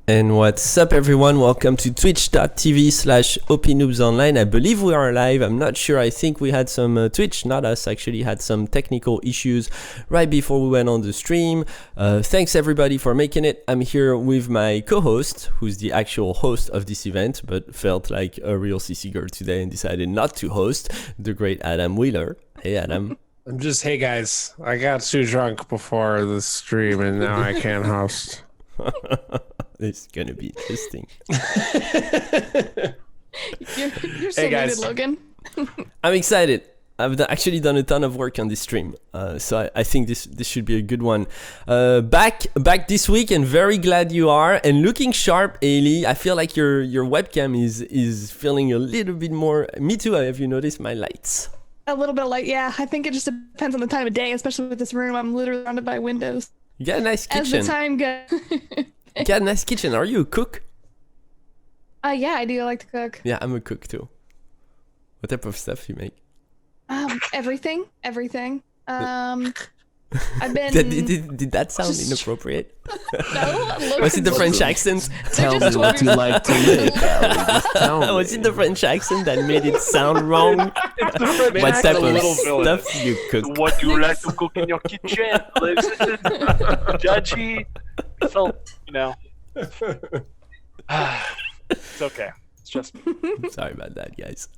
And what's up, everyone? Welcome to twitch.tv/OPNoobsOnline. I believe we are live. I'm not sure. I think we had some Twitch, not us, actually had some technical issues right before we went on the stream. Thanks everybody for making it. I'm here with my co-host, who's the actual host of this event, but felt like a real CC girl today and decided not to host, the great Adam Wheeler. Hey, Adam. Hey guys, I got too drunk before the stream and now I can't host. It's gonna be interesting. You're so muted, Logan. I'm excited. I've actually done a ton of work on this stream, so I think this should be a good one. Back this week, and very glad you are. And looking sharp, Ailey. I feel like your webcam is feeling a little bit more. Me too. Have you noticed my lights? A little bit of light, yeah. I think it just depends on the time of day, especially with this room. I'm literally surrounded by windows. You got a nice kitchen. As the time goes. You got a nice kitchen. Are you a cook? Yeah, I do. I like to cook. Yeah, I'm a cook too. What type of stuff you make? Everything. I've been. Did that sound inappropriate? No. Was it the French accent? Tell me what you like to make. Was it the French accent that made it sound wrong? What type of stuff you cook? What do you like to cook in your kitchen? Judgy. So, it's okay. It's just me. Sorry about that, guys.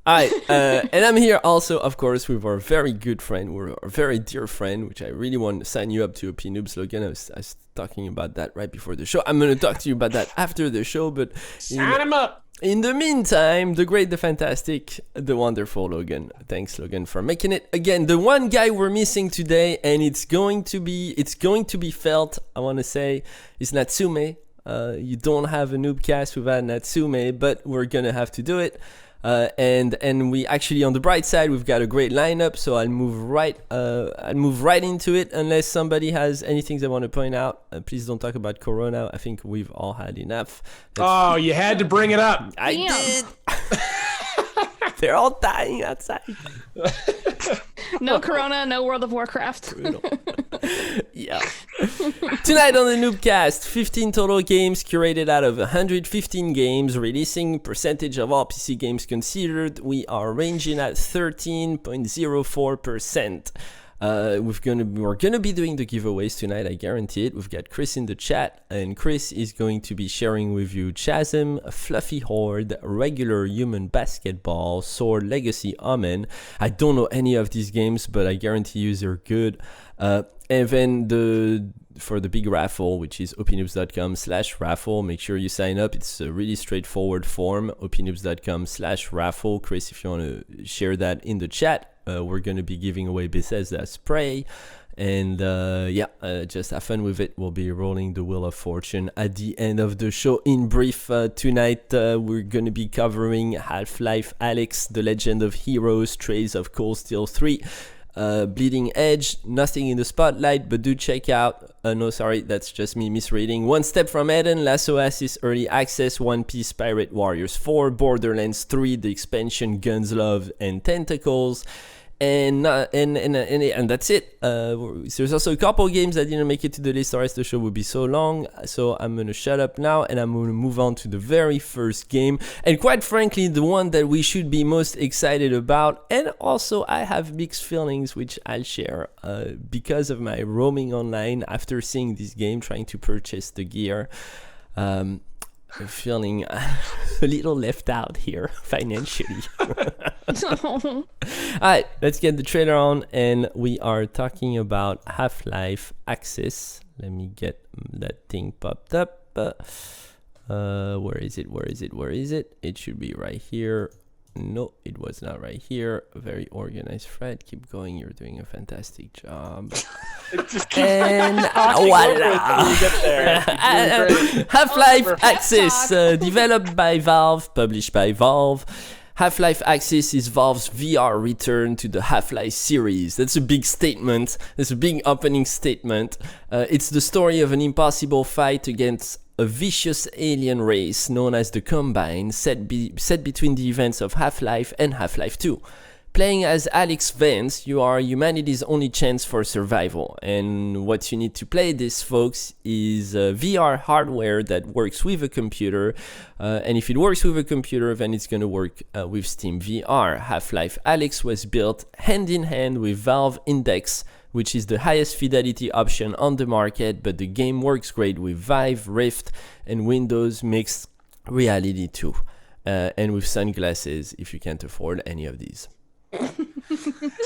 Alright, and I'm here also, of course, with our very good friend, our very dear friend, which I really want to sign you up to OP Noobs, Logan. I was talking about that right before the show. I'm going to talk to you about that after the show, but Sign him up! In the meantime, the great, the fantastic, the wonderful Logan. Thanks, Logan, for making it. Again, the one guy we're missing today, and it's going to be felt, I want to say, is Natsume. You don't have a Noobcast without Natsume, but we're going to have to do it. And we actually, on the bright side, we've got a great lineup, so I'll move right into it. Unless somebody has anything they want to point out, please don't talk about Corona. I think we've all had enough. Oh, you had to bring it up. I did. They're all dying outside. No Corona, no World of Warcraft. Yeah. Tonight on the Noobcast, 15 total games curated out of 115 games, releasing percentage of all PC games considered. We are ranging at 13.04%. We're gonna be doing the giveaways tonight, I guarantee it. We've got Chris in the chat, and Chris is going to be sharing with you Chasm, Fluffy Horde, Regular Human Basketball, Sword Legacy Omen. I don't know any of these games, but I guarantee you they're good. And then for the big raffle, which is opnoobs.com/raffle. Make sure you sign up. It's a really straightforward form, opnoobs.com/raffle. Chris, if you want to share that in the chat, we're going to be giving away Bethesda Spray. And just have fun with it. We'll be rolling the Wheel of Fortune at the end of the show. In brief, tonight we're going to be covering Half-Life Alyx, The Legend of Heroes, Trails of Cold Steel 3, Bleeding Edge, nothing in the spotlight, but do check out, that's just me misreading, One Step from Eden, Last Oasis Early Access, One Piece Pirate Warriors 4, Borderlands 3, the expansion Guns, Love, and Tentacles, and that's it. There's also a couple games that didn't make it to the list, or else the show would be so long. So I'm gonna shut up now, and I'm gonna move on to the very first game, and quite frankly, the one that we should be most excited about. And also, I have mixed feelings, which I'll share because of my roaming online after seeing this game, trying to purchase the gear. I'm feeling a little left out here financially. Alright, let's get the trailer on, and we are talking about Half-Life Alyx. Let me get that thing popped up. Where is it? It should be right here. No, it was not right here. Very organized, Fred. Keep going. You're doing a fantastic job. It just keeps And voila! You get there. Half-Life Alyx, developed by Valve, published by Valve. Half-Life Alyx is Valve's VR return to the Half-Life series. That's a big statement. That's a big opening statement. It's the story of an impossible fight against a vicious alien race known as the Combine, set between the events of Half-Life and Half-Life 2. playing as Alex Vance, you are humanity's only chance for survival. And what you need to play this, folks, is VR hardware that works with a computer. And if it works with a computer, then it's going to work with Steam VR. Half-Life Alyx was built hand in hand with Valve Index, which is the highest fidelity option on the market, but the game works great with Vive, Rift, and Windows Mixed Reality too. And with sunglasses if you can't afford any of these.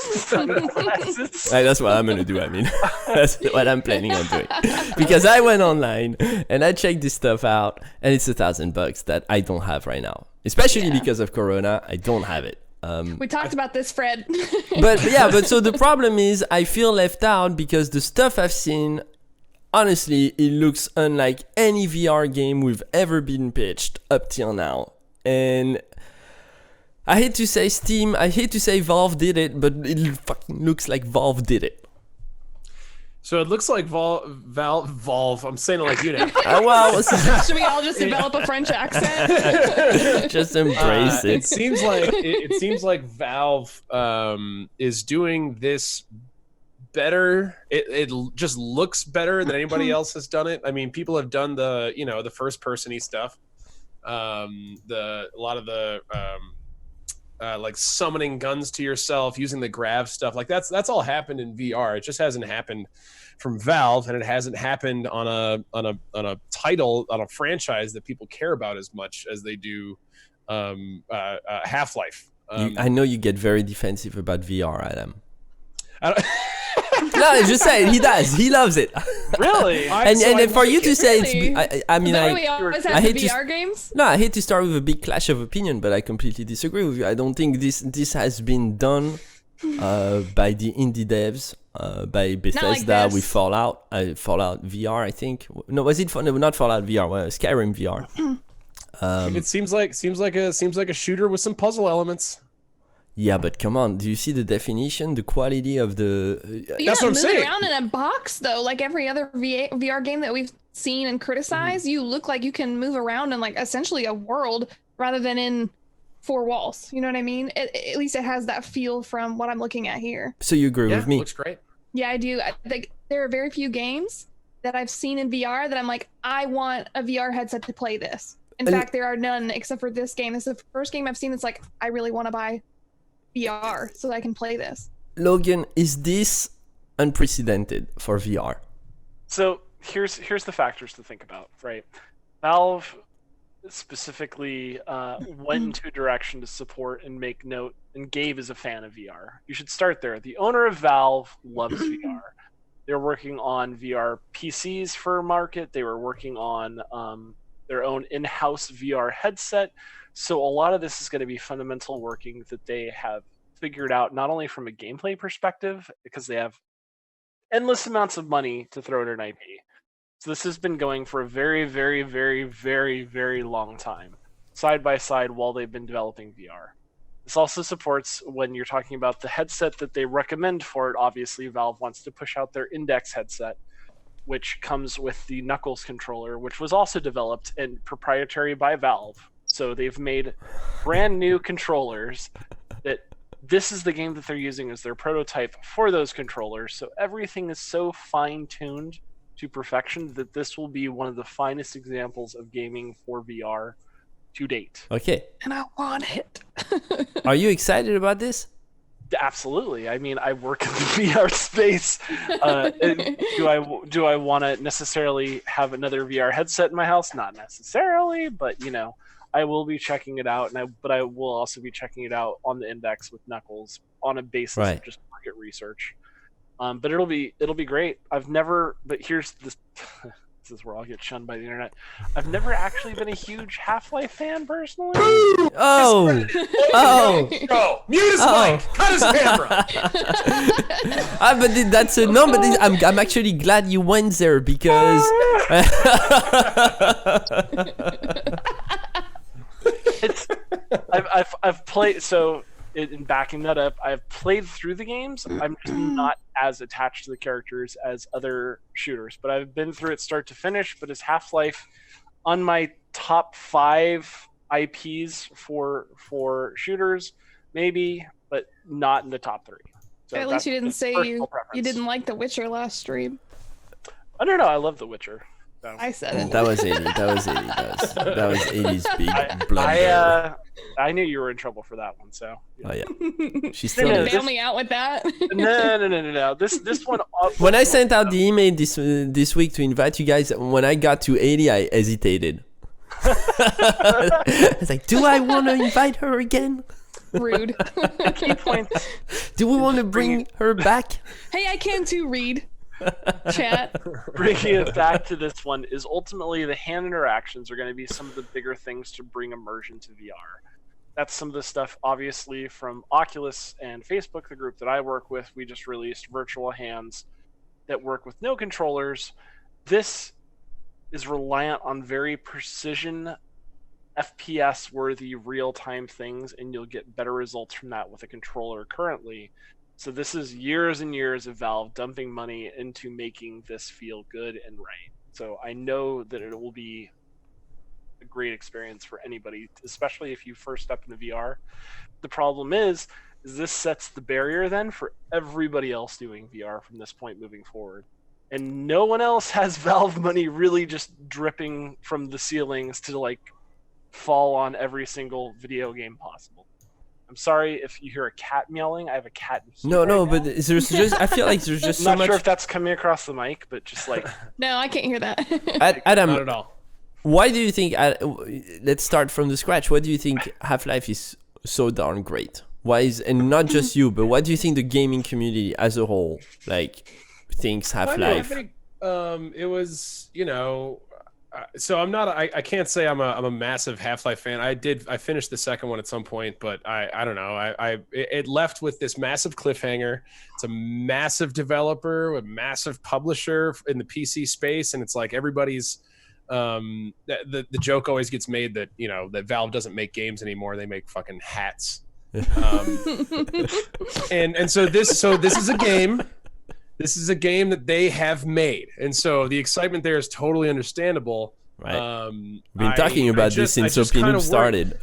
Sunglasses. That's what I'm gonna do. I mean, that's what I'm planning on doing. Because I went online and I checked this stuff out, and it's $1,000 that I don't have right now. Especially because of Corona, I don't have it. We talked about this, Fred. But so the problem is I feel left out because the stuff I've seen, honestly, it looks unlike any VR game we've ever been pitched up till now. And I hate to say Steam, I hate to say Valve did it, but it fucking looks like Valve did it. So it looks like Valve. I'm saying it like you now. Well, Should we all just develop a French accent? just embrace It it. seems like it seems like Valve is doing this better. It just looks better than anybody else has done it. I mean, people have done the first person-y stuff. A lot of the like summoning guns to yourself, using the grav stuff, like that's all happened in VR. It just hasn't happened from Valve, and it hasn't happened on a title, on a franchise that people care about as much as they do Half-Life. I know you get very defensive about VR, Adam. I don't, No, just say it. He does. He loves it. Really? And for you to say Really? it's, I mean, Is that why we always I have the hate to VR games? No, I hate to start with a big clash of opinion, but I completely disagree with you. I don't think this has been done by the indie devs, by Bethesda this. with Fallout VR, I think. No, was it not Fallout VR? Skyrim VR. it seems like a shooter with some puzzle elements. Yeah, but come on, do you see the definition, the quality of the? That's what I'm saying. Around in a box though, like every other VR game that we've seen and criticized. You look like you can move around in like essentially a world rather than in four walls. You know what I mean? At least it has that feel from what I'm looking at here. So you agree with me? Looks great. Yeah, I do. I think there are very few games that I've seen in VR that I'm like, I want a VR headset to play this. In fact, there are none except for this game. This is the first game I've seen that's like, I really want to buy VR so that I can play this. Logan, is this unprecedented for VR? So here's the factors to think about, right? Valve specifically went into a direction to support and make note, and Gabe is a fan of VR. You should start there. The owner of Valve loves VR. They're working on VR PCs for market. They were working on their own in-house VR headset. So a lot of this is going to be fundamental working that they have figured out, not only from a gameplay perspective, because they have endless amounts of money to throw at an IP. So this has been going for a very, very, very, very, very long time, side by side while they've been developing VR. This also supports when you're talking about the headset that they recommend for it. Obviously, Valve wants to push out their Index headset, which comes with the Knuckles controller, which was also developed and proprietary by Valve. So they've made brand new controllers that this is the game that they're using as their prototype for those controllers. So everything is so fine-tuned to perfection that this will be one of the finest examples of gaming for VR to date. Okay. And I want it. Are you excited about this? Absolutely. I mean, I work in the VR space. Do I want to necessarily have another VR headset in my house? Not necessarily, but I will be checking it out, but I will also be checking it out on the Index with Knuckles on a basis of just market research. But it'll be great. But here's this. This is where I'll get shunned by the internet. I've never actually been a huge Half-Life fan personally. Oh, Go mute his mic, cut his camera. but that's no. But I'm actually glad you went there because. I've played, so in backing that up, I've played through the games. I'm just not as attached to the characters as other shooters, but I've been through it start to finish. But is Half-Life on my top 5 IPs for shooters? Maybe, but not in the top 3. So At least you didn't that's say personal you preference. didn't like The Witcher last stream. I don't know. I love The Witcher. So. I said it. That was 80. That was 80. That was 80's big blunder. I knew you were in trouble for that one, so. Oh yeah, she's You're still. gonna this- bail me out with that? No. This one. When I sent out the email this week to invite you guys, when I got to 80, I hesitated. I was like, do I want to invite her again? Rude. Key points. Do we want to bring her back? Hey, I can too read. Chat. Bringing it back to this one is ultimately the hand interactions are going to be some of the bigger things to bring immersion to VR. That's some of the stuff, obviously, from Oculus and Facebook, the group that I work with. We just released virtual hands that work with no controllers. This is reliant on very precision, FPS-worthy, real-time things, and you'll get better results from that with a controller currently. So this is years and years of Valve dumping money into making this feel good and right. So I know that it will be a great experience for anybody, especially if you first step into VR. The problem is this sets the barrier then for everybody else doing VR from this point moving forward. And no one else has Valve money really just dripping from the ceilings to like fall on every single video game possible. I'm sorry if you hear a cat meowing. I have a cat in heat No, right no, now. but there's just. I feel like there's just I'm so not much. sure if that's coming across the mic, but just like No, I can't hear that. Adam, Not at all. why do you think? Let's start from the scratch. Why do you think Half-Life is so darn great? Why is, and not just you, but why do you think the gaming community as a whole thinks I Half-Life? think it was, so I'm not. I can't say I'm a massive Half-Life fan. I finished the second one at some point, but I don't know. It left with this massive cliffhanger. It's a massive developer, a massive publisher in the PC space, and it's like everybody's. The joke always gets made that that Valve doesn't make games anymore. They make fucking hats. And so this is a game. This is a game that they have made, and so the excitement there is totally understandable. Right. We've been talking about this since OPN started.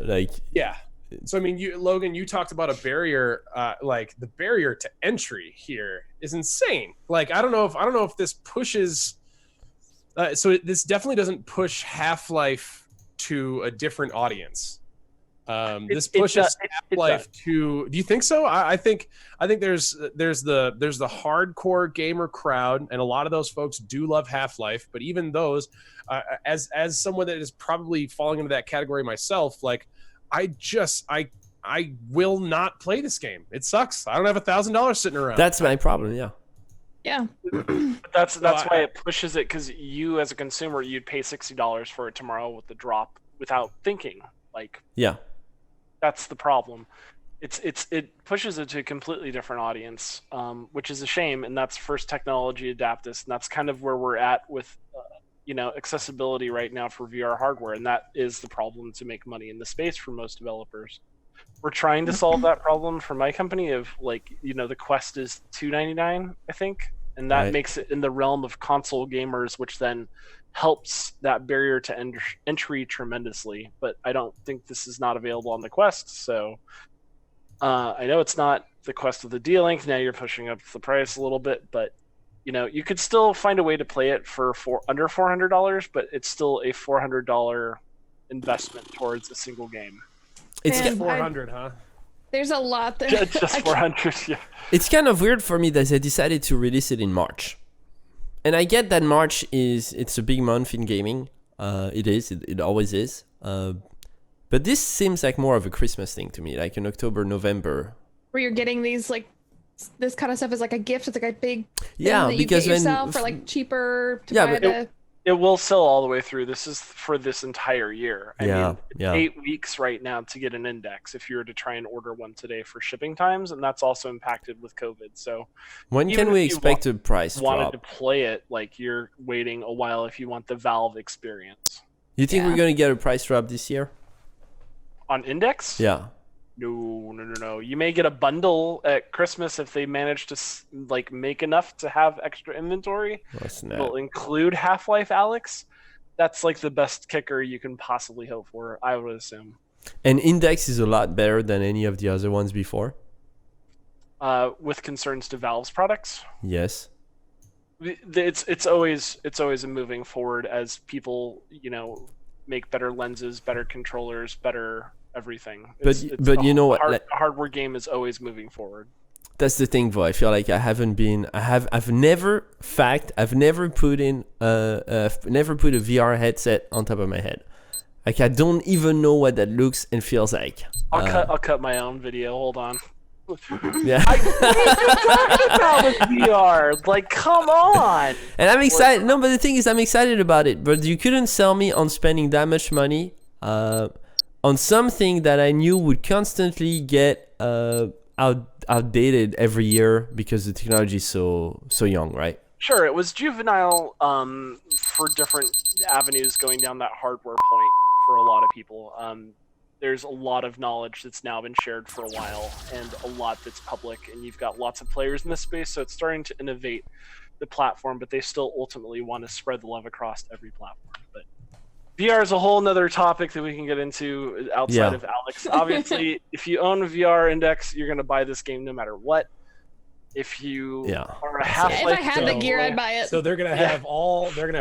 Yeah. So I mean, Logan, you talked about a barrier. Like the barrier to entry here is insane. Like I don't know if this pushes. This definitely doesn't push Half-Life to a different audience. This pushes Half-Life to. Do you think so? I think there's the hardcore gamer crowd, and a lot of those folks do love Half-Life. But even those, as someone that is probably falling into that category myself, like I will not play this game. It sucks. I don't have $1,000 sitting around. That's my problem. Yeah. Yeah. But that's why it pushes it, because you as a consumer, you'd pay $60 for it tomorrow with the drop without thinking. Like, Yeah. that's the problem. It pushes it to a completely different audience, which is a shame. And that's first technology adapt this, and that's kind of where we're at with accessibility right now for VR hardware, and that is the problem to make money in the space for most developers. We're trying to solve that problem for my company of the Quest is $299, I think, and that Right. makes it in the realm of console gamers, which then helps that barrier to entry tremendously. But I don't think this is not available on the Quest, so I know it's not the Quest with the D-Link. Now you're pushing up the price a little bit, but you could still find a way to play it for under $400, but it's still a $400 investment towards a single game. It's Man, 400, huh? There's a lot there. Just 400, yeah. It's kind of weird for me that they decided to release it in March. And I get that March it's a big month in gaming. It always is. But this seems like more of a Christmas thing to me, like in October, November. Where you're getting these this kind of stuff is like a gift. It's like a big thing Yeah, that you because get when yourself for cheaper to Yeah, buy but the. It will sell all the way through. This is for this entire year. I mean, it's yeah. 8 weeks right now to get an index if you were to try and order one today for shipping times, and that's also impacted with COVID. So when even can we if you expect a price wanted drop? to play it, you're waiting a while if you want the Valve experience. You think Yeah. we're gonna get a price drop this year? On index? Yeah. No. You may get a bundle at Christmas if they manage to make enough to have extra inventory. Oh, snap. Will include Half-Life Alyx. That's the best kicker you can possibly hope for, I would assume. And Index is a lot better than any of the other ones before. with concerns to Valve's products. Yes. It's always a moving forward as people make better lenses, better controllers, better everything. But you know what? The hardware game is always moving forward. That's the thing, though. I feel like I've never put a VR headset on top of my head. Like, I don't even know what that looks and feels like. I'll cut my own video. Hold on. Yeah. What are you talking about with VR? Like, come on. And I'm excited. No, but the thing is, I'm excited about it. But you couldn't sell me on spending that much money on something that I knew would constantly get outdated every year because the technology is so young, right? Sure, it was juvenile for different avenues going down that hardware point for a lot of people. There's a lot of knowledge that's now been shared for a while and a lot that's public, and you've got lots of players in this space, so it's starting to innovate the platform, but they still ultimately want to spread the love across every platform. But VR is a whole nother topic that we can get into outside of Alex. Obviously, if you own a VR Index, you're going to buy this game no matter what. If you are a Half-Life, if I had the gear, I'd buy it. So they're gonna have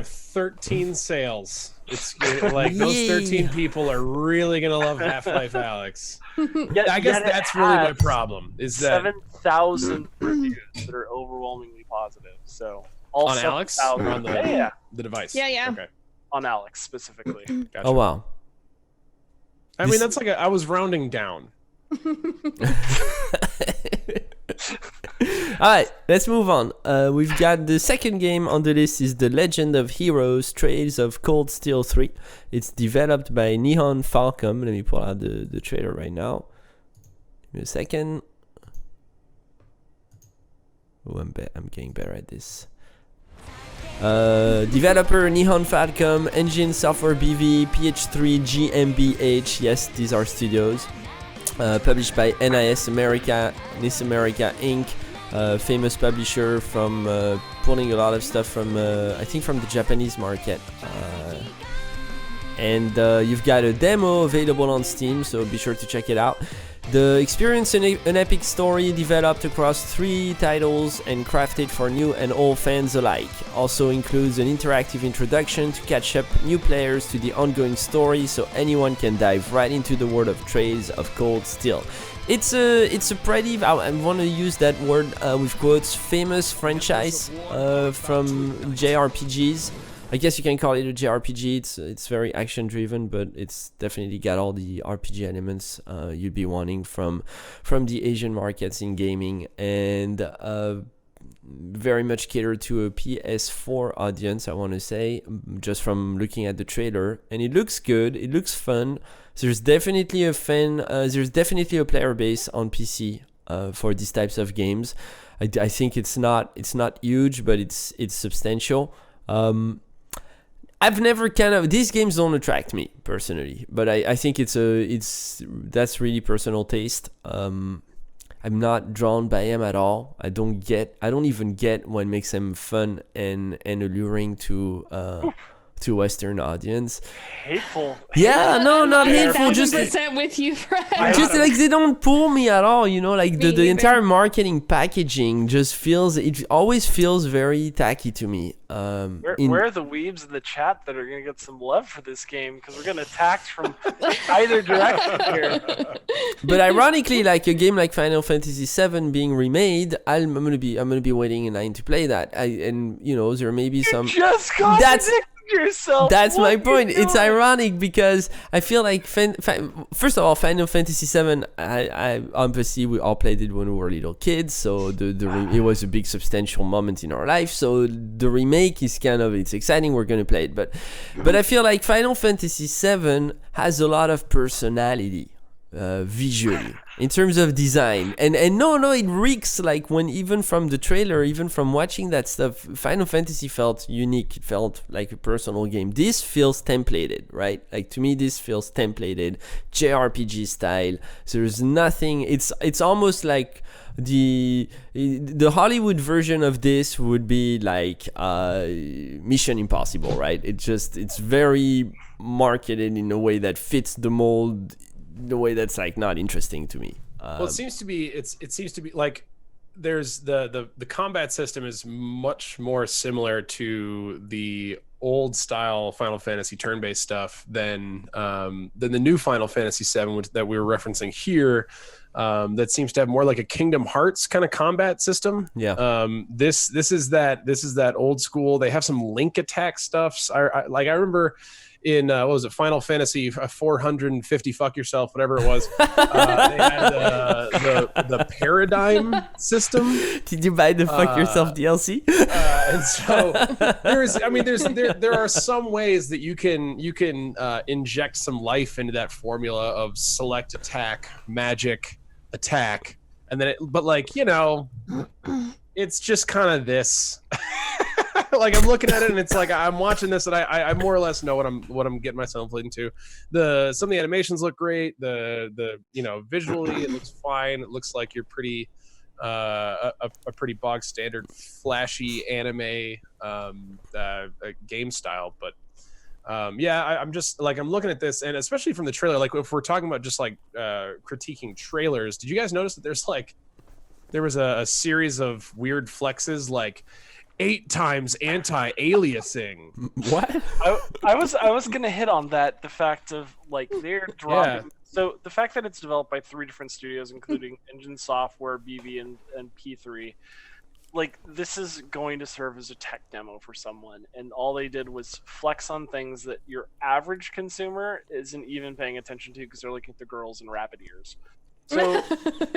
13 sales. It's like those 13 people are really gonna love Half-Life Alex. I guess that's really my problem. Is that 7,000 reviews that are overwhelmingly positive. So all on Alex or on the device? Yeah. Okay. On Alex specifically. Gotcha. Oh wow. I mean, that's like I was rounding down. Alright, let's move on. We've got the second game on the list is The Legend of Heroes Trails of Cold Steel 3. It's developed by Nihon Falcom. Let me pull out the trailer right now. Give me a second. Oh, I'm getting better at this. Developer Nihon Falcom, Engine Software BV, PH3 GmbH. Yes, these are studios. Published by NIS America, NIS America Inc., famous publisher from pulling a lot of stuff from, I think, from the Japanese market. And you've got a demo available on Steam, so be sure to check it out. The experience an epic story developed across 3 titles and crafted for new and old fans alike. Also includes an interactive introduction to catch up new players to the ongoing story, so anyone can dive right into the world of Trails of Cold Steel. It's a pretty, I want to use that word with quotes, famous franchise from JRPGs. I guess you can call it a JRPG. It's very action driven, but it's definitely got all the RPG elements you'd be wanting from the Asian markets in gaming, and very much catered to a PS4 audience, I want to say, just from looking at the trailer. And it looks good. It looks fun. There's definitely a player base on PC for these types of games. I think it's not huge, but it's substantial. I've never these games don't attract me personally, but I think that's really personal taste. I'm not drawn by them at all. I don't even get what makes them fun and alluring to Western audience. Hateful. Yeah, no, not hateful. Just 100% with you, Fred. just like they don't pull me at all. Like the entire marketing packaging just always feels very tacky to me. Where are the weebs in the chat that are gonna get some love for this game? Because we're gonna attack from either direction here. But ironically, like a game like Final Fantasy VII being remade, I'm gonna be waiting in line to play that. There may be some. Just contradicted yourself. That's my point. It's ironic because I feel like first of all, Final Fantasy VII. I obviously we all played it when we were little kids, so it was a big substantial moment in our life. So the remake is it's exciting. We're gonna play it, but I feel like Final Fantasy VII has a lot of personality. Visually, in terms of design, and no, it reeks like when even from the trailer, even from watching that stuff, Final Fantasy felt unique. It felt like a personal game. This feels templated, right? Like to me, this feels templated, JRPG style. So there's nothing. It's almost like the Hollywood version of this would be like Mission Impossible, right? It's very marketed in a way that fits the mold. The way that's like not interesting to me. Well, it seems to be like there's the combat system is much more similar to the old style Final Fantasy turn-based stuff than the new Final Fantasy VII that we were referencing here. That seems to have more like a Kingdom Hearts kind of combat system. Yeah. This is that old school. They have some link attack stuffs. I remember in what was it, Final Fantasy 450 fuck yourself, whatever it was. They had the paradigm system. Did you buy the fuck yourself DLC? And so there are some ways that you can inject some life into that formula of select attack, magic attack, and then it's just kind of this. Like I'm looking at it and it's like I'm watching this and I more or less know what I'm getting myself into. Some of the animations look great. The visually it looks fine. It looks like you're pretty a pretty bog standard flashy anime game style. But I'm just like I'm looking at this, and especially from the trailer, like if we're talking about just like critiquing trailers, did you guys notice that there was a series of weird flexes like 8 times anti-aliasing? What? I was gonna hit on that, the fact of like they're dropping. Yeah. So the fact that it's developed by 3 different studios, including Engine Software, BV, and P3, like this is going to serve as a tech demo for someone, and all they did was flex on things that your average consumer isn't even paying attention to because they're looking at the girls in rabbit ears. So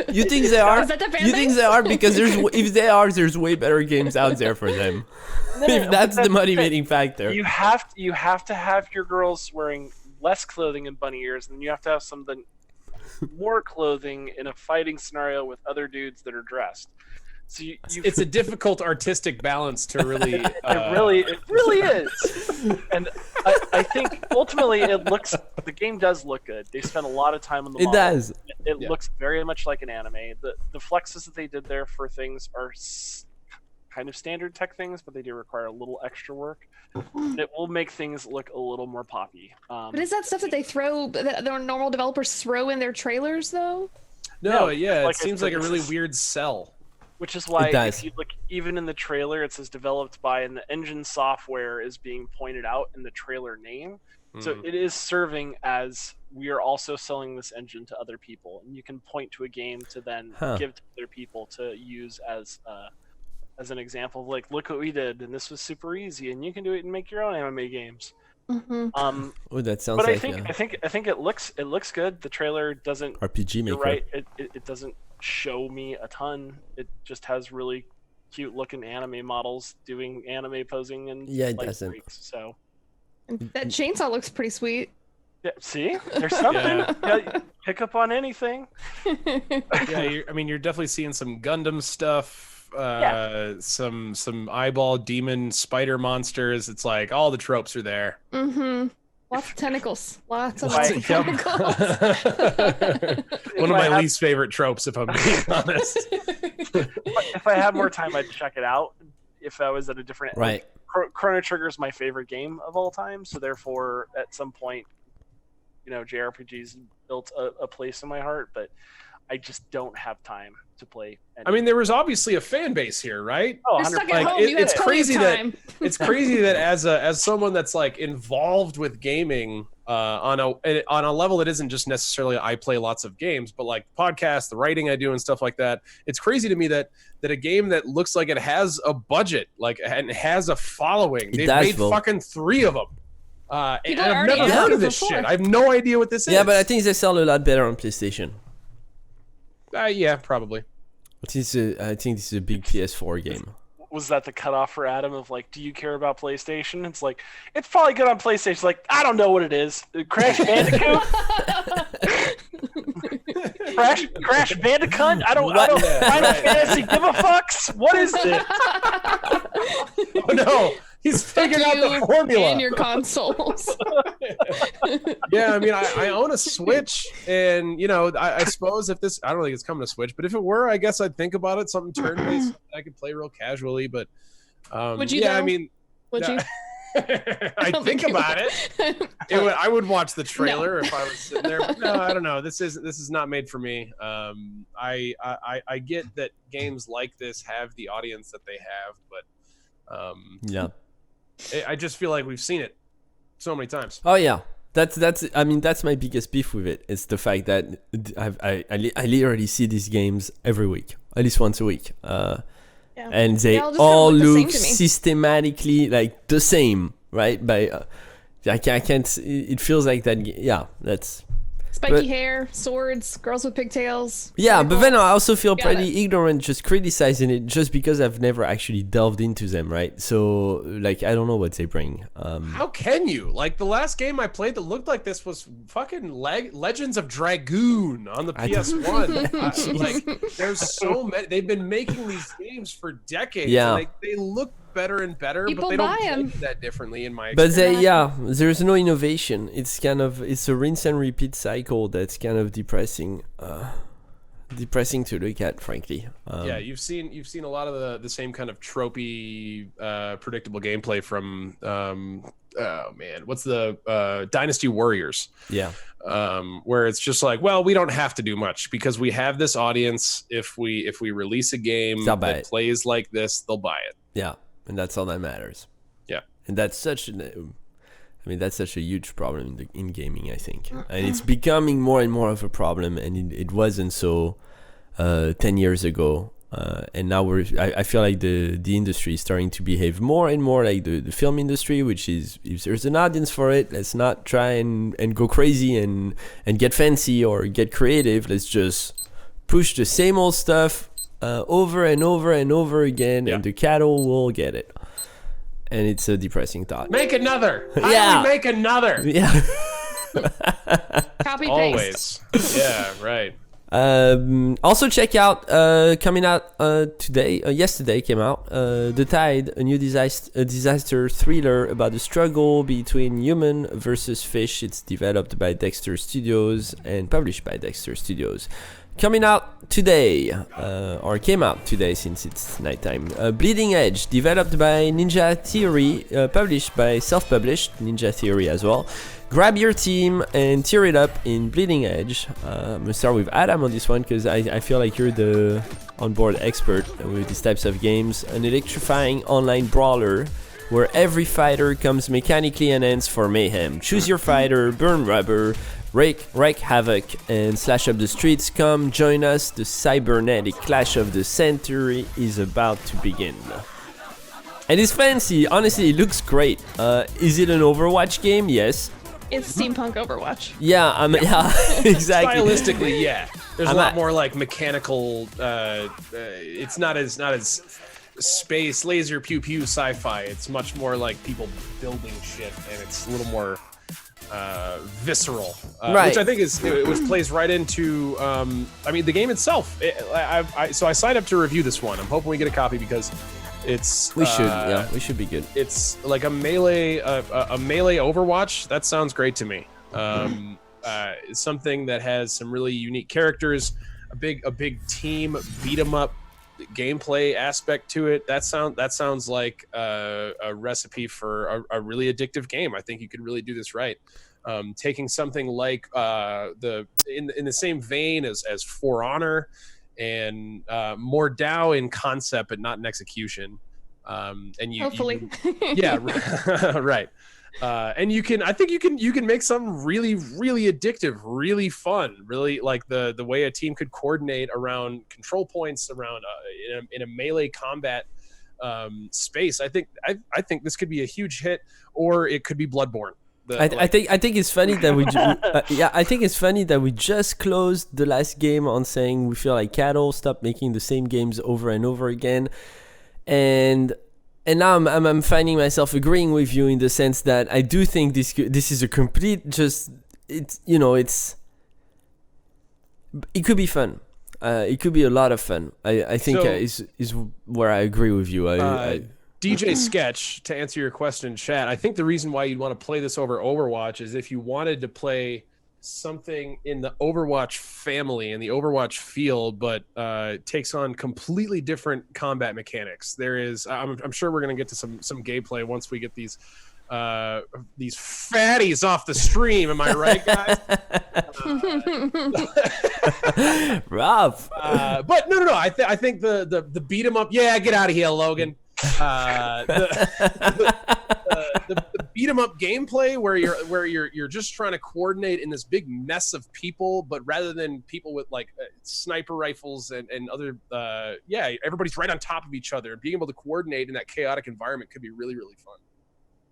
You think they are? Is that the fan You think base? they are? Because if they are, there's way better games out there for them. If that's the motivating factor. you have to have your girls wearing less clothing and bunny ears, and you have to have something more clothing in a fighting scenario with other dudes that are dressed. So It's a difficult artistic balance to really. it really is. And I think ultimately the game does look good. They spent a lot of time on the It model. does. It looks very much like an anime. The flexes that they did there for things are kind of standard tech things, but they do require a little extra work. And it will make things look a little more poppy. But is that stuff that they throw, that the normal developers throw in their trailers, though? No, like it I seems said, like a this really is- weird sell. Which is why It does. if you look, even in the trailer, it says developed by, and the engine software is being pointed out in the trailer name. So it is serving as we are also selling this engine to other people, and you can point to a game to then give to other people to use as an example. Like, look what we did, and this was super easy, and you can do it and make your own anime games. Mm-hmm. Oh, that sounds But like I think it looks good. The trailer doesn't. RPG You're Maker. right. It doesn't show me a ton. It just has really cute looking anime models doing anime posing and Yeah, it light doesn't. breaks. So And that chainsaw looks pretty sweet. yeah, see, there's something. Yeah, pick up on anything. Yeah, you're definitely seeing some Gundam stuff. Some eyeball demon spider monsters. It's like all the tropes are there. Mm-hmm. Lots of tentacles. Lots of Right. tentacles. One of I my have- least favorite tropes, if I'm being honest. If I had more time, I'd check it out. If I was at a different Right. Chrono Trigger is my favorite game of all time, so therefore, at some point, JRPGs built a place in my heart, but I just don't have time to play. I mean, there was obviously a fan base here, right? Oh, You're stuck 100%. at Like, home. You have it's plenty crazy of that- time. It's crazy that as someone that's like involved with gaming on a level that isn't just necessarily I play lots of games, but like podcasts, the writing I do and stuff like that. It's crazy to me that a game that looks like it has a budget, like, and has a following. They've does, made Will. fucking 3 of them. And People I've already never asking heard of for this 4. shit. I have no idea what this is. Yeah, but I think they sell a lot better on PlayStation. Yeah, probably. I think this is a big PS4 game. Was that the cutoff for Adam of like, do you care about PlayStation? It's like, it's probably good on PlayStation. It's like, I don't know what it is. Crash Bandicoot? Crash Bandicoot? I don't Final Fantasy give a fucks? What is this? Oh no, he's figured out the formula. And your consoles. Yeah, I mean, I own a Switch, and I suppose if this, I don't think it's coming to Switch, but if it were, I guess I'd think about it. Something turn-based I could play real casually, but Would you yeah, I though? mean, Would you? I think about it. I would watch the trailer if I was sitting there. But no, I don't know. This is not made for me. I get that games like this have the audience that they have, but yeah. I just feel like we've seen it so many times. Oh yeah. That's I mean that's my biggest beef with it. It's the fact that I literally see these games every week, at least once a week, and they all look systematically like the same, right? But I can't. It feels like that. Yeah, that's spiky hair, swords, girls with pigtails. Yeah, but then I also feel pretty ignorant just criticizing it just because I've never actually delved into them, right? So, like, I don't know what they bring. How can you? Like, the last game I played that looked like this was fucking Legends of Dragoon on the PS1. Like, there's so many. They've been making these games for decades. Yeah. Like, they look better and better, People but they don't buy 'em. play that differently in my But experience. there's no innovation. It's a rinse and repeat cycle that's kind of depressing to look at, frankly. Yeah, you've seen a lot of the same kind of tropey, predictable gameplay from oh man, what's the Dynasty Warriors? Yeah. Where it's just like, well, we don't have to do much because we have this audience. If we release a game that plays like this, they'll buy it. Yeah, and that's all that matters. Yeah, and that's such a huge problem in gaming, I think, and it's becoming more and more of a problem. And it wasn't so 10 years ago, and now I feel like the industry is starting to behave more and more like the film industry, which is if there's an audience for it, let's not try and go crazy and get fancy or get creative. Let's just push the same old stuff over and over and over again, and the cattle will get it. And it's a depressing thought. Make another. How do we make another? Yeah. Copy paste. Always. Yeah, right. Also check out coming out yesterday came out The Tide, a new disaster thriller about the struggle between human versus fish. It's developed by Dexter Studios and published by Dexter Studios. Coming out today, or came out today since it's nighttime. Bleeding Edge, developed by Ninja Theory, published by self-published Ninja Theory as well. Grab your team and tear it up in Bleeding Edge. I'm gonna start with Adam on this one because I feel like you're the on-board expert with these types of games. An electrifying online brawler where every fighter comes mechanically enhanced for mayhem. Choose your fighter, burn rubber, wreak havoc, and slash up the streets. Come join us. The cybernetic clash of the century is about to begin. And it's fancy. Honestly, it looks great. Is it an Overwatch game? Yes. It's steampunk Overwatch. Yeah, exactly. Stylistically, yeah. There's a lot more like mechanical. It's not as space laser pew pew sci-fi. It's much more like people building shit, and it's a little more visceral, right. Which I think which plays right into. I mean, the game itself. So I signed up to review this one. I'm hoping we get a copy because it's. We should be good. It's like a melee Overwatch. That sounds great to me. It's something that has some really unique characters, a big team beat 'em up gameplay aspect to it. That sounds like a recipe for a really addictive game. I think you could really do this right. Taking something like in the same vein as For Honor and more DAO in concept but not in execution. And you hopefully yeah right. And I think you can make something really, really addictive, really fun, really like the way a team could coordinate around control points around in a melee combat space. I think this could be a huge hit, or it could be Bloodborne. I think it's funny that we I think it's funny that we just closed the last game on saying we feel like cattle, stop making the same games over and over again, and now I'm finding myself agreeing with you in the sense that I do think this is a complete it could be fun. It could be a lot of fun. I think is where I agree with you. DJ Sketch, to answer your question, chat, I think the reason why you'd want to play this over Overwatch is if you wanted to play something in the Overwatch family and the Overwatch feel, but takes on completely different combat mechanics. There is, I'm sure we're going to get to some gameplay once we get these these fatties off the stream. Am I right, guys? Rough. But no. I think the beat 'em up. Yeah, get out of here, Logan. The beat 'em up gameplay where you're just trying to coordinate in this big mess of people, but rather than people with like sniper rifles and other everybody's right on top of each other, and being able to coordinate in that chaotic environment could be really, really fun.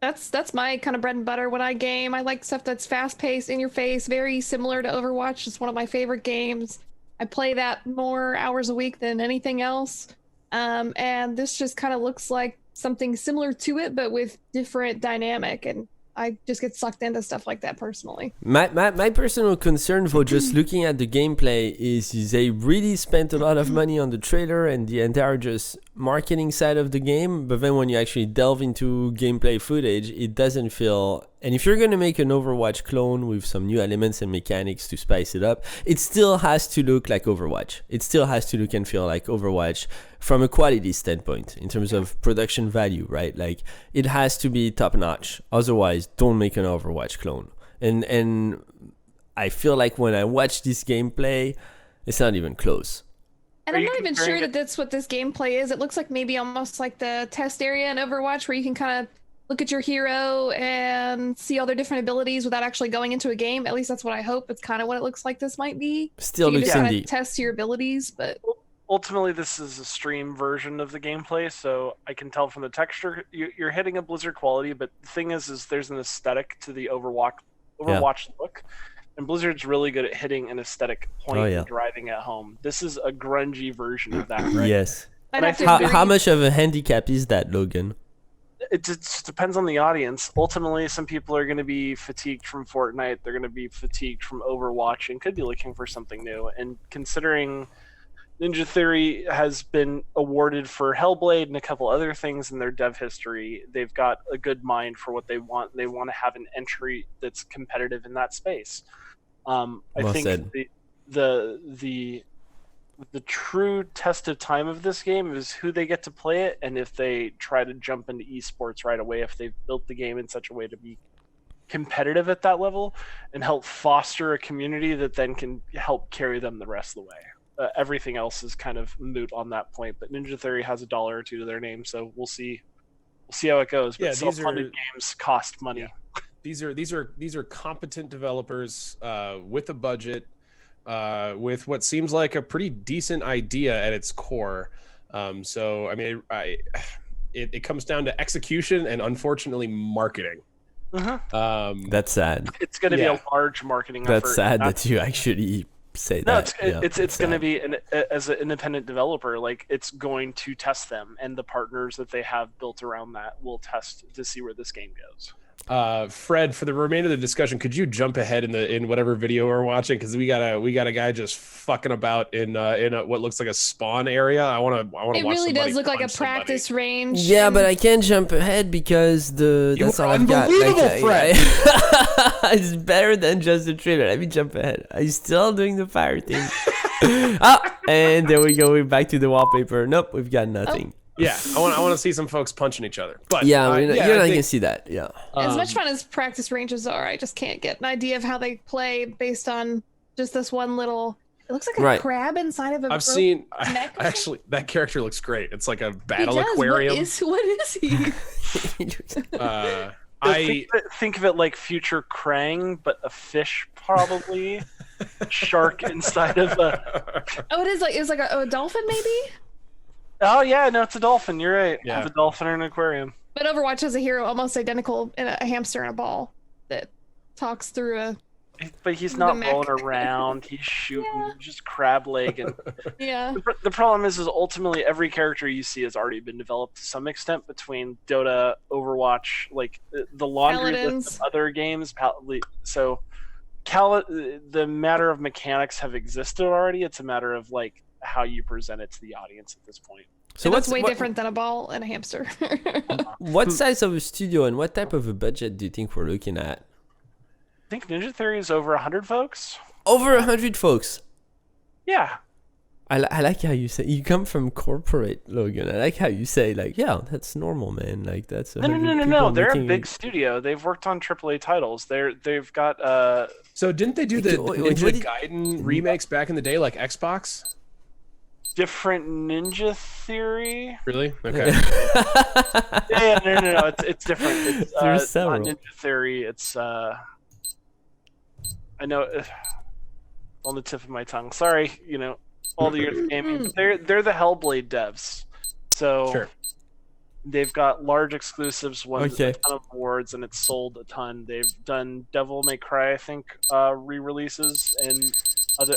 That's my kind of bread and butter when I game. I like stuff that's fast-paced, in your face, very similar to Overwatch. It's one of my favorite games. I play that more hours a week than anything else. And this just kind of looks like something similar to it, but with different dynamic. And I just get sucked into stuff like that personally. My personal concern for just looking at the gameplay is they really spent a lot of money on the trailer and the entire just marketing side of the game, but then when you actually delve into gameplay footage, it doesn't feel... And if you're going to make an Overwatch clone with some new elements and mechanics to spice it up, it still has to look like Overwatch. It still has to look and feel like Overwatch from a quality standpoint in terms of production value, right? Like, it has to be top notch. Otherwise, don't make an Overwatch clone. And I feel like when I watch this gameplay, it's not even close. And I'm not even sure that that's what this gameplay is. It looks like maybe almost like the test area in Overwatch where you can kind of look at your hero and see all their different abilities without actually going into a game. At least that's what I hope. It's kind of what it looks like this might be. Still so looks indie. Test your abilities, but ultimately this is a stream version of the gameplay, so I can tell from the texture you're hitting a Blizzard quality, but the thing is there's an aesthetic to the Overwatch look, and Blizzard's really good at hitting an aesthetic point and driving it home. This is a grungy version of that, right? Yes. How much of a handicap is that, Logan? It just depends on the audience. Ultimately, some people are going to be fatigued from Fortnite. They're going to be fatigued from Overwatch and could be looking for something new. And considering Ninja Theory has been awarded for Hellblade and a couple other things in their dev history, they've got a good mind for what they want. They want to have an entry that's competitive in that space. I think the true test of time of this game is who they get to play it, and if they try to jump into esports right away, if they've built the game in such a way to be competitive at that level and help foster a community that then can help carry them the rest of the way. Everything else is kind of moot on that point, but Ninja Theory has $1 or $2 to their name, so we'll see how it goes. But self-funded games cost money. Yeah. These are competent developers with a budget. With what seems like a pretty decent idea at its core. So, I mean, it comes down to execution and, unfortunately, marketing. That's sad. It's going to be a large marketing effort. That's sad that you actually say that. It's going to be, as an independent developer, like, it's going to test them, and the partners that they have built around that will test to see where this game goes. Fred, for the remainder of the discussion, could you jump ahead in whatever video we're watching? Because we got a guy just fucking about in what looks like a spawn area. I want to watch. It really does look like a practice range. Yeah, but I can't jump ahead because that's all I've got. Fred. It's better than just the trailer. Let me jump ahead. Are you still doing the fire thing? And there we go. We're back to the wallpaper. Nope, we've got nothing. Yeah, I want to see some folks punching each other. But you're not gonna see that. Yeah. As much fun as practice ranges are, I just can't get an idea of how they play based on just this one little. It looks like a crab inside of a. I've seen. Actually, that character looks great. It's like a battle aquarium. What is he? Think of it like future Krang, but a fish, probably. Shark inside of a. Oh, it was like a dolphin, maybe. Oh yeah, no, it's a dolphin. You're right. Yeah. It's a dolphin in an aquarium. But Overwatch has a hero almost identical in a hamster and a ball that talks through a. But he's not rolling around. He's shooting, just crab leg. And yeah. The problem is ultimately every character you see has already been developed to some extent between Dota, Overwatch, like the laundry list of other games. So, the matter of mechanics have existed already. It's a matter of like how you present it to the audience at this point. So that's way different than a ball and a hamster. What size of a studio and what type of a budget do you think we're looking at? I think Ninja Theory is over 100 folks. Over 100 folks? Yeah. I like how you say you come from corporate, Logan. I like how you say like, yeah, that's normal, man. Like that's No. They're a big studio. They've worked on AAA titles. They've got So didn't they do the Wait, Ninja what did- Gaiden remakes back in the day, like Xbox? different Ninja Theory. Really? Okay. Yeah, no. It's different. It's There's not several. Ninja Theory. It's I know on the tip of my tongue. Sorry, all the years of gaming. But they're the Hellblade devs. So Sure. they've got large exclusives, won Okay. a ton of awards, and it's sold a ton. They've done Devil May Cry, I think, re-releases and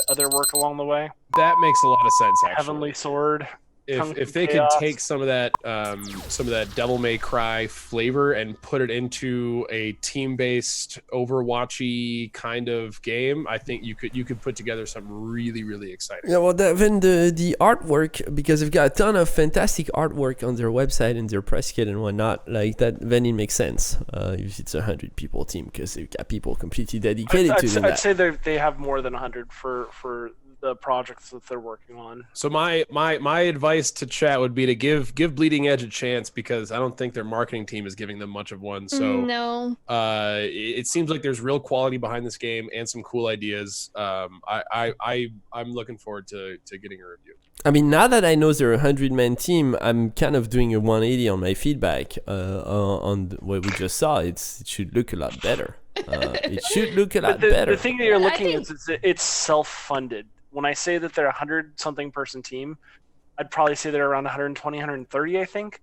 other work along the way. That makes a lot of sense, actually. Heavenly Sword. Kung If Fu they Chaos. could take some of that Devil May Cry flavor and put it into a team-based Overwatchy kind of game, I think you could put together something really, really exciting. Yeah, well, then the artwork, because they've got a ton of fantastic artwork on their website and their press kit and whatnot, like that, then it makes sense if it's 100 people team, because they've got people completely dedicated to them. I'd say they have more than 100 for the projects that they're working on. So my advice to chat would be to give Bleeding Edge a chance, because I don't think their marketing team is giving them much of one. So No. it seems like there's real quality behind this game and some cool ideas. I'm looking forward to getting a review. I mean, now that I know they're a 100-man team, I'm kind of doing a 180 on my feedback on what we just saw. It should look a lot better. It should look a lot better. The thing that you're I looking think- at is it's self-funded. When I say that they're a 100-something person team, I'd probably say they're around 120, 130, I think.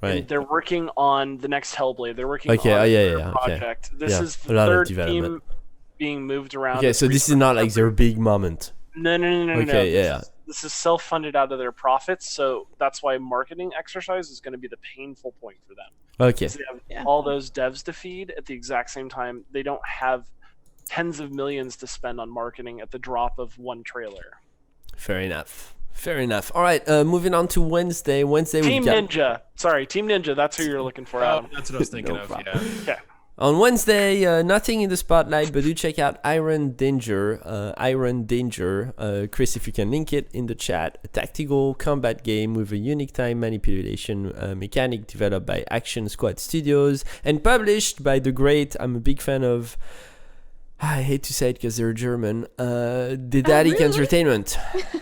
Right. And they're working on the next Hellblade. They're working Okay, on oh, yeah, their yeah, okay. project. This Yeah, is a the lot of third development. team being moved around. Okay, so this is not like their big moment. No. Okay, yeah. This is self-funded out of their profits, so that's why marketing exercise is going to be the painful point for them. Okay. They have Yeah. all those devs to feed at the exact same time. They don't have tens of millions to spend on marketing at the drop of one trailer. Fair enough. All right, moving on to Wednesday. Team Ninja. Sorry, Team Ninja. That's who you're looking for, Adam. That's what I was thinking No of. problem. Yeah. Okay. On Wednesday, nothing in the spotlight, but do check out Iron Danger. Chris, if you can link it in the chat. A tactical combat game with a unique time manipulation mechanic developed by Action Squad Studios and published by the great, I'm a big fan of, I hate to say it because they're German, Dedatic really? Entertainment.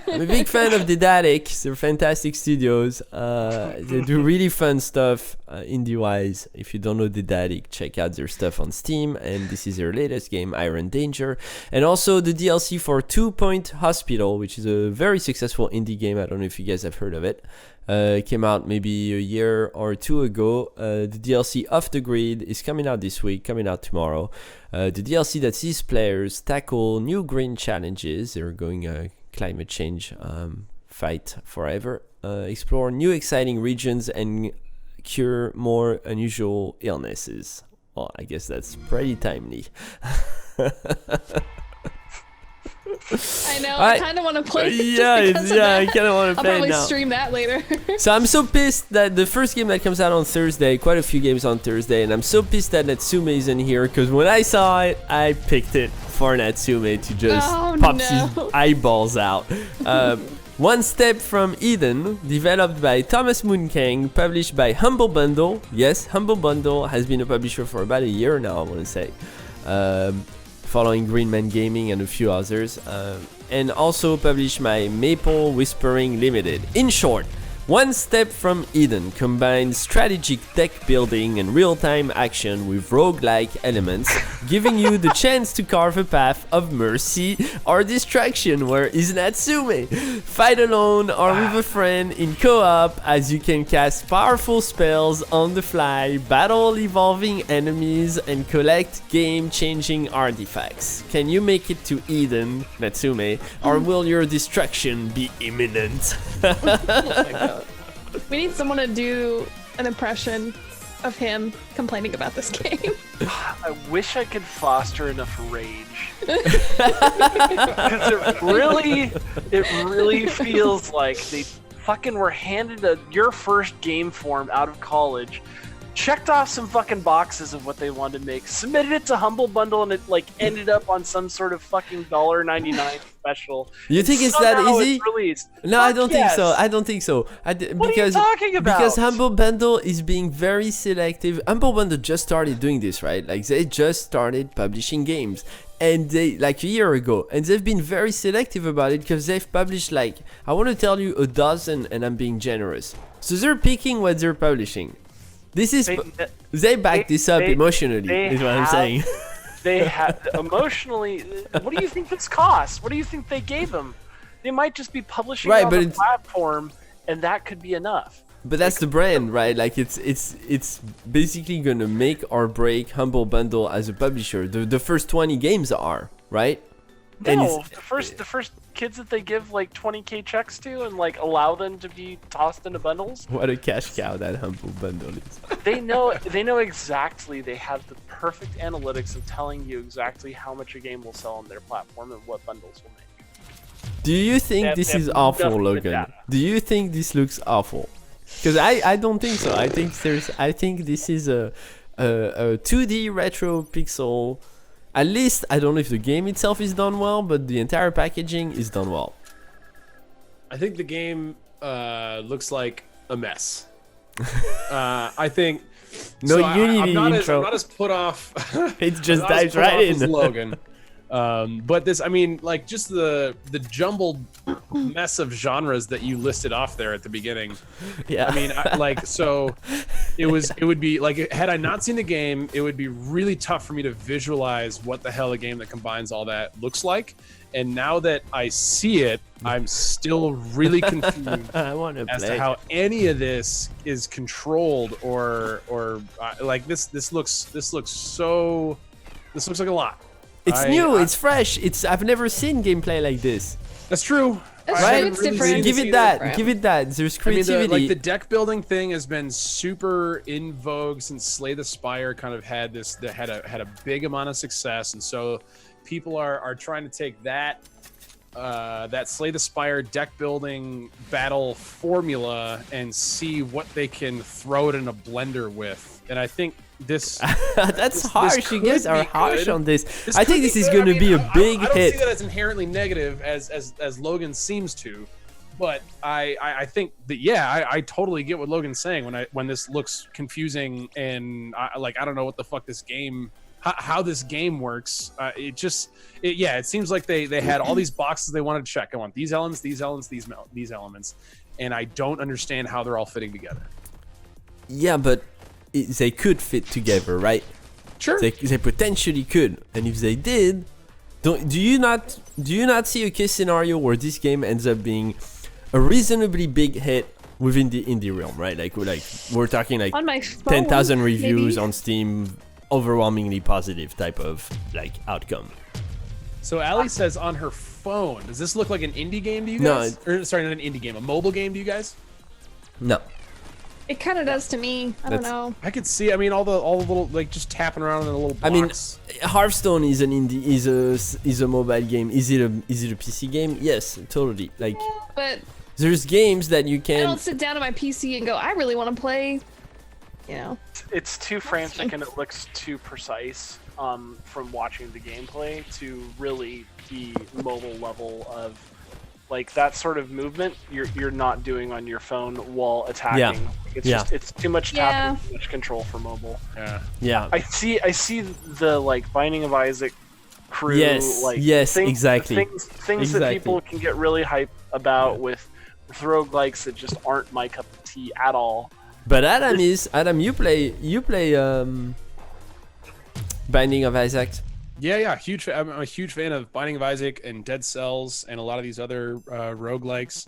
I'm a big fan of Dedatic. They're fantastic studios. They do really fun stuff indie-wise. If you don't know Dedatic, check out their stuff on Steam. And this is their latest game, Iron Danger. And also the DLC for 2 Point Hospital, which is a very successful indie game. I don't know if you guys have heard of it. It came out maybe a year or two ago. The DLC Off the Grid is coming out this week, coming out tomorrow. The DLC that sees players tackle new green challenges. They're going climate change, fight forever, explore new exciting regions, and cure more unusual illnesses. Well, I guess that's pretty timely. I know. I- I kind of want to play it. just Yeah, because of I that. kind of want to I'll play it probably now. stream that later. So I'm so pissed that the first game that comes out on Thursday, quite a few games on Thursday, and I'm so pissed that Natsume isn't here, because when I saw it, I picked it for Natsume to just Oh, pop no. his eyeballs out. One Step from Eden, developed by Thomas Moonkang, published by Humble Bundle. Yes, Humble Bundle has been a publisher for about a year now, I want to say. Following Green Man Gaming and a few others. And also published by Maple Whispering Limited. In short, One Step from Eden combines strategic deck building and real-time action with roguelike elements, giving you the chance to carve a path of mercy or destruction where is Natsume. Fight alone or with a friend in co-op, as you can cast powerful spells on the fly, battle evolving enemies, and collect game-changing artifacts. Can you make it to Eden, Natsume, or will your destruction be imminent? We need someone to do an impression of him complaining about this game. I wish I could foster enough rage. Because it really feels like they fucking were handed your first game form out of college, checked off some fucking boxes of what they wanted to make, submitted it to Humble Bundle, and it like ended up on some sort of fucking $1.99 special. You think it's that Somehow easy? It's released. No, Fuck I don't think yes. so. I don't think so. What are you talking about? Because Humble Bundle is being very selective. Humble Bundle just started doing this, right? Like they just started publishing games, and they like a year ago, and they've been very selective about it because they've published like I want to tell you a dozen, and I'm being generous. So they're picking what they're publishing. This is they back this up emotionally. Is what I'm saying. They have emotionally. What do you think this costs? What do you think they gave them? They might just be publishing Right, on but the it's- platform, and that could be enough. But that's the brand, right? Like it's basically gonna make or break Humble Bundle as a publisher. The first 20 games are, right? And No, the first kids that they give like 20K checks to and like allow them to be tossed into bundles. What a cash cow that Humble Bundle is. They know exactly. They have the perfect analytics of telling you exactly how much a game will sell on their platform and what bundles will make. Do you think this is awful, nothing but Logan? data. Do you think this looks awful? Because I don't think so. I think this is a 2D retro pixel. At least I don't know if the game itself is done well, but the entire packaging is done well. I think the game looks like a mess. I think. No Unity I'm not intro. I'm not as put off. It just I'm not as dives put right off as in. Logan. But this, I mean, like just the jumbled mess of genres that you listed off there at the beginning. Yeah. I mean, so it would be like, had I not seen the game, it would be really tough for me to visualize what the hell a game that combines all that looks like. And now that I see it, I'm still really confused I want to as play. to how any of this is controlled or like this looks like a lot. It's new. It's fresh. I've never seen gameplay like this. That's true. That's I true, haven't it's really different. seen Give this it either. that. different. Give it that. There's I mean, creativity. the deck building thing has been super in vogue since Slay the Spire kind of had this. That had a big amount of success, and so people are trying to take that Slay the Spire deck building battle formula and see what they can throw it in a blender with. And I think this That's harsh. You could guys are be harsh good. on this. This I could think this is good. going to I be mean, a big I don't hit. see that as inherently negative as Logan seems to, but I think that I totally get what Logan's saying when this looks confusing and I don't know what the fuck this game how this game works. It seems like they had all these boxes they wanted to check. I want these elements, these elements, and I don't understand how they're all fitting together. Yeah, but they could fit together, right? Sure. They potentially could, and if they did, do you not see a case scenario where this game ends up being a reasonably big hit within the indie realm, right? Like we're talking like On my phone, 10,000 reviews maybe. on Steam, overwhelmingly positive type of like outcome. So Ali says on her phone. Does this look like an indie game to you No, guys? Sorry, not an indie game, a mobile game to you guys? No, It kind of does to me. I don't That's- know. I could see. I mean, all the little like just tapping around in a little box. I mean, Hearthstone is an indie, is a mobile game. Is it a PC game? Yes, totally. Like But there's games that you I can. don't sit down on my PC and go, I really want to play. You know. It's too frantic and it looks too precise from watching the gameplay to really be mobile level of like that sort of movement you're not doing on your phone while attacking. Yeah. It's Yeah. just it's too much tapping, too much control for mobile. yeah. Yeah. I see the like Binding of Isaac crew Yes, like yes, things, exactly. things that people can get really hyped about with roguelikes that just aren't my cup of tea at all. But Adam, you play Binding of Isaac. Yeah, huge. I'm a huge fan of Binding of Isaac and Dead Cells and a lot of these other roguelikes.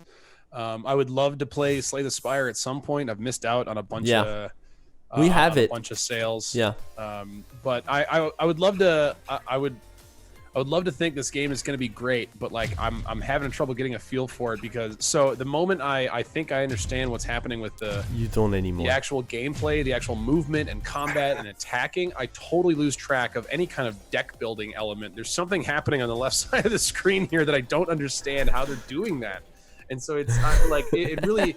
I would love to play Slay the Spire at some point. I've missed out on a bunch of We have on it. a bunch of sales. Yeah. But I would love to. I would love to think this game is going to be great, but like I'm having trouble getting a feel for it because the moment I think I understand what's happening with You don't anymore. the actual gameplay, the actual movement and combat and attacking, I totally lose track of any kind of deck building element. There's something happening on the left side of the screen here that I don't understand how they're doing that. And so it's not, like it really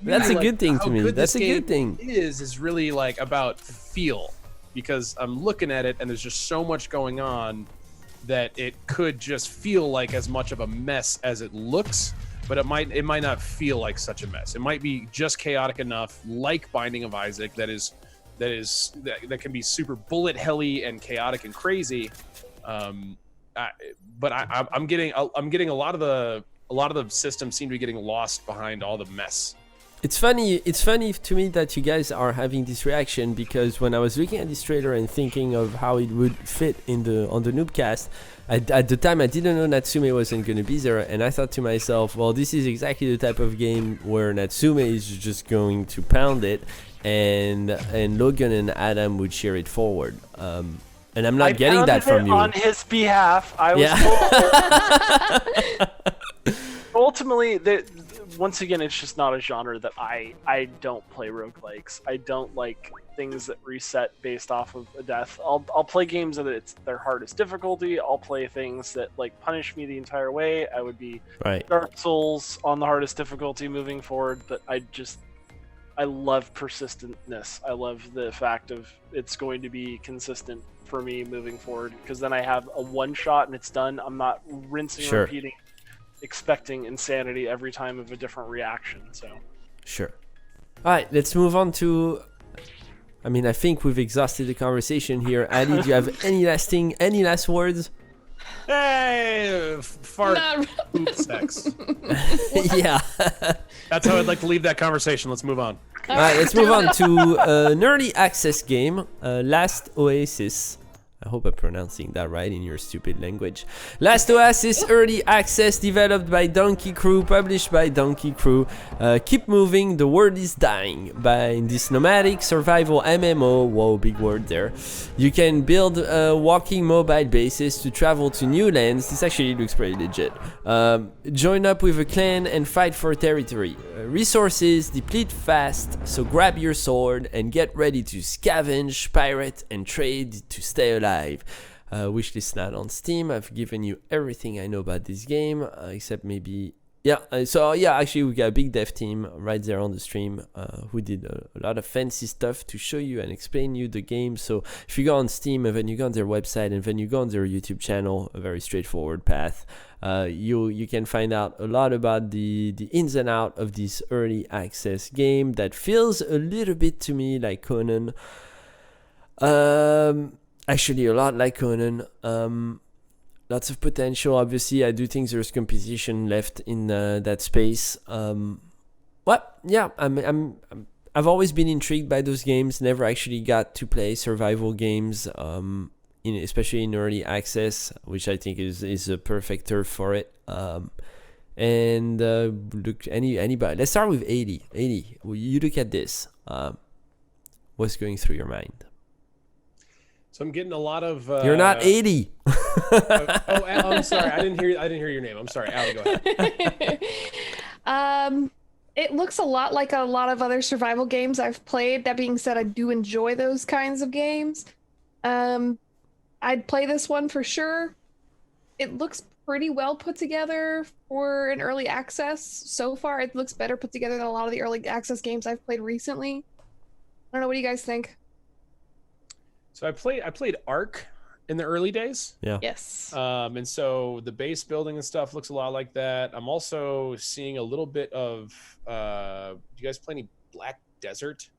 That's a like, good thing how to me. good That's this a good game thing. is really like about feel, because I'm looking at it and there's just so much going on that it could just feel like as much of a mess as it looks, but it might not feel like such a mess. It might be just chaotic enough, like Binding of Isaac, that can be super bullet helly and chaotic and crazy. But I'm getting a lot of the systems seem to be getting lost behind all the mess. It's funny to me that you guys are having this reaction, because when I was looking at this trailer and thinking of how it would fit on the Noobcast, at the time I didn't know Natsume wasn't going to be there, and I thought to myself, well, this is exactly the type of game where Natsume is just going to pound it, and Logan and Adam would cheer it forward. And I'm not getting that from you. On his behalf, I was told. Ultimately, once again, it's just not a genre that I don't play roguelikes. I don't like things that reset based off of a death. I'll play games that it's their hardest difficulty. I'll play things that like punish me the entire way. I would be Dark Souls on the hardest difficulty moving forward, but I love persistentness. I love the fact of it's going to be consistent for me moving forward, because then I have a one shot and it's done. I'm not rinsing and repeating, expecting insanity every time of a different reaction. So sure. All right, let's move on to, I mean, I think we've exhausted the conversation here. Ali, do you have any last words? Hey, fart, poop, sex. Yeah. That's how I'd like to leave that conversation. Let's move on. All right, let's move on to an early access game, Last Oasis. I hope I'm pronouncing that right in your stupid language. Last Oasis Early Access, developed by Donkey Crew, published by Donkey Crew. Keep moving, the world is dying. By this nomadic survival MMO, whoa, big word there. You can build walking mobile bases to travel to new lands. This actually looks pretty legit. Join up with a clan and fight for territory. Resources deplete fast, so grab your sword and get ready to scavenge, pirate, and trade to stay alive. Wishlist not on Steam. I've given you everything I know about this game, except maybe... actually we got a big dev team right there on the stream who did a lot of fancy stuff to show you and explain you the game. So if you go on Steam and then you go on their website and then you go on their YouTube channel, a very straightforward path, you can find out a lot about the ins and outs of this early access game that feels a little bit to me like Conan. Actually a lot like Conan. Lots of potential. Obviously, I do think there's competition left in that space. I've always been intrigued by those games. Never actually got to play survival games, especially in early access, which I think is a perfect turf for it. Look, anybody. Let's start with 80. 80. You look at this. What's going through your mind? So I'm getting a lot of. You're not 80. I'm sorry. I didn't hear your name. I'm sorry. Ali, go ahead. It looks a lot like a lot of other survival games I've played. That being said, I do enjoy those kinds of games. I'd play this one for sure. It looks pretty well put together for an early access. So far, it looks better put together than a lot of the early access games I've played recently. I don't know. What do you guys think? So I played Ark in the early days. Yeah. Yes. And so the base building and stuff looks a lot like that. I'm also seeing a little bit of. Do you guys play any Black Desert?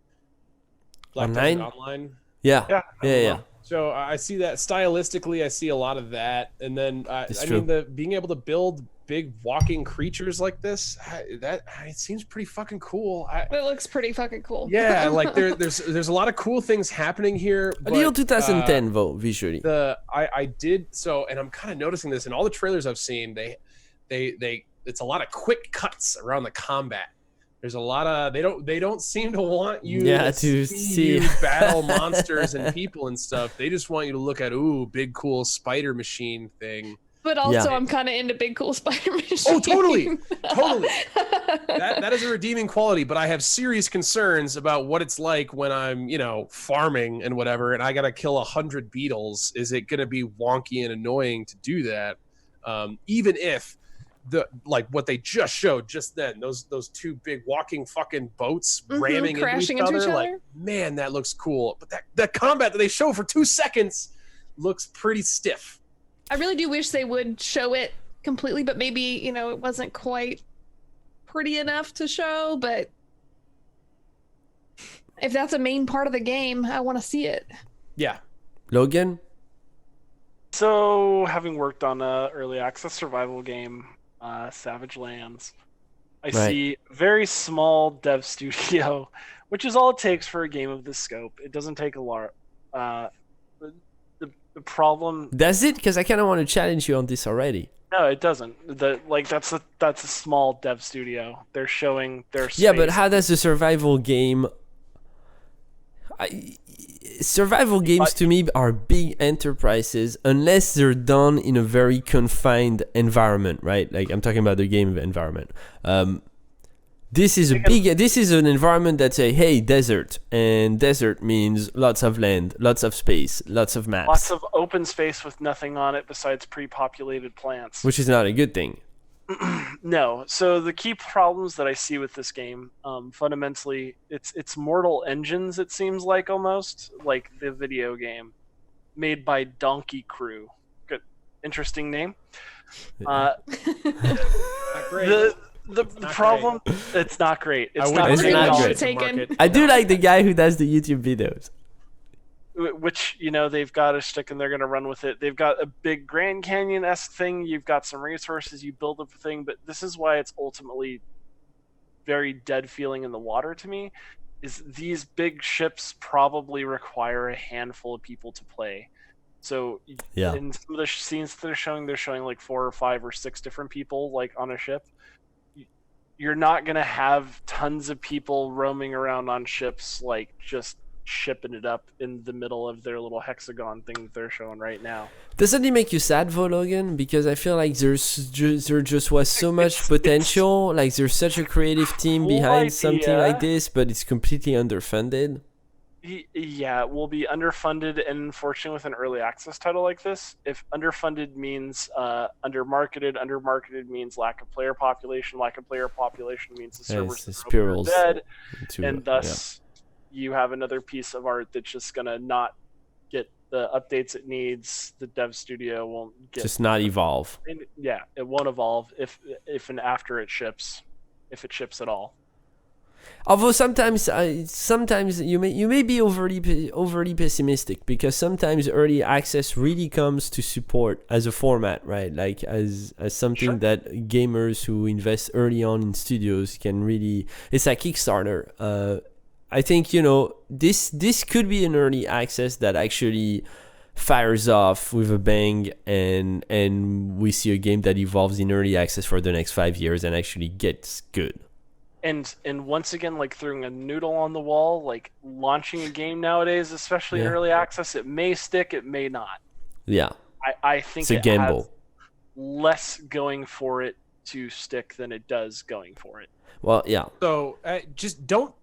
Online? Desert Online. Yeah. So I see that stylistically. I see a lot of that, and then being able to build big walking creatures like this, it seems pretty fucking cool. It looks pretty fucking cool. Yeah, like there's a lot of cool things happening here. A little 2010 though, visually. I did so, and I'm kind of noticing this in all the trailers I've seen. They it's a lot of quick cuts around the combat. There's a lot of they don't seem to want you to see you battle monsters and people and stuff. They just want you to look at big cool spider machine thing. But also, I'm kind of into big cool spider machine. Oh, totally. That is a redeeming quality. But I have serious concerns about what it's like when I'm, farming and whatever, and I gotta kill 100 beetles. Is it gonna be wonky and annoying to do that? Even if what they just showed just then, those two big walking fucking boats ramming crashing into each into other, each like, man, that looks cool. But that combat that they show for 2 seconds looks pretty stiff. I really do wish they would show it completely, but maybe, you know, it wasn't quite pretty enough to show, but if that's a main part of the game, I want to see it. Yeah. Logan? So, having worked on a early access survival game, Savage Lands, I see very small dev studio, which is all it takes for a game of this scope. It doesn't take a lot. The problem. Does it? Because I kind of want to challenge you on this already. No, it doesn't. That's a small dev studio. They're showing their space. Yeah, but how does a survival game? Survival games to me are big enterprises unless they're done in a very confined environment, right? Like I'm talking about the game environment. This is an environment that's a hey desert, and desert means lots of land, lots of space, lots of maps, lots of open space with nothing on it besides pre-populated plants, which is not a good thing. No. So the key problems that I see with this game, fundamentally, it's Mortal Engines. It seems like almost like the video game made by Donkey Crew. Good, interesting name. Not great. The problem, it's not great. It's not It's great not at all. great. Taken. I do like the guy who does the YouTube videos. Which, you know, they've got a shtick and they're going to run with it. They've got a big Grand Canyon-esque thing. You've got some resources. You build up a thing. But this is why it's ultimately very dead feeling in the water to me, is these big ships probably require a handful of people to play. So in some of the scenes that they're showing like 4 or 5 or 6 different people like on a ship. You're not going to have tons of people roaming around on ships like just shipping it up in the middle of their little hexagon thing that they're showing right now. Doesn't it make you sad, Logan? Because I feel like there just was so much potential. Like there's such a creative team Cool behind something idea. like this, but it's completely underfunded. Yeah, it will be underfunded, and unfortunately with an early access title like this, if underfunded means undermarketed means lack of player population means the servers Yes, are open or dead, into- and thus you have another piece of art that's just gonna not get the updates it needs. The dev studio won't get just not evolve. Yeah, it won't evolve if and after it ships, if it ships at all. Although sometimes you may be overly pessimistic, because sometimes early access really comes to support as a format, right? Like as something that gamers who invest early on in studios can really. It's like Kickstarter. I think this could be an early access that actually fires off with a bang, and we see a game that evolves in early access for the next 5 years and actually gets good. And once again, like throwing a noodle on the wall, like launching a game nowadays, especially in early access, it may stick, it may not. Yeah. I think It's a it gamble. has less going for it to stick than it does going for it. Well, yeah. So just don't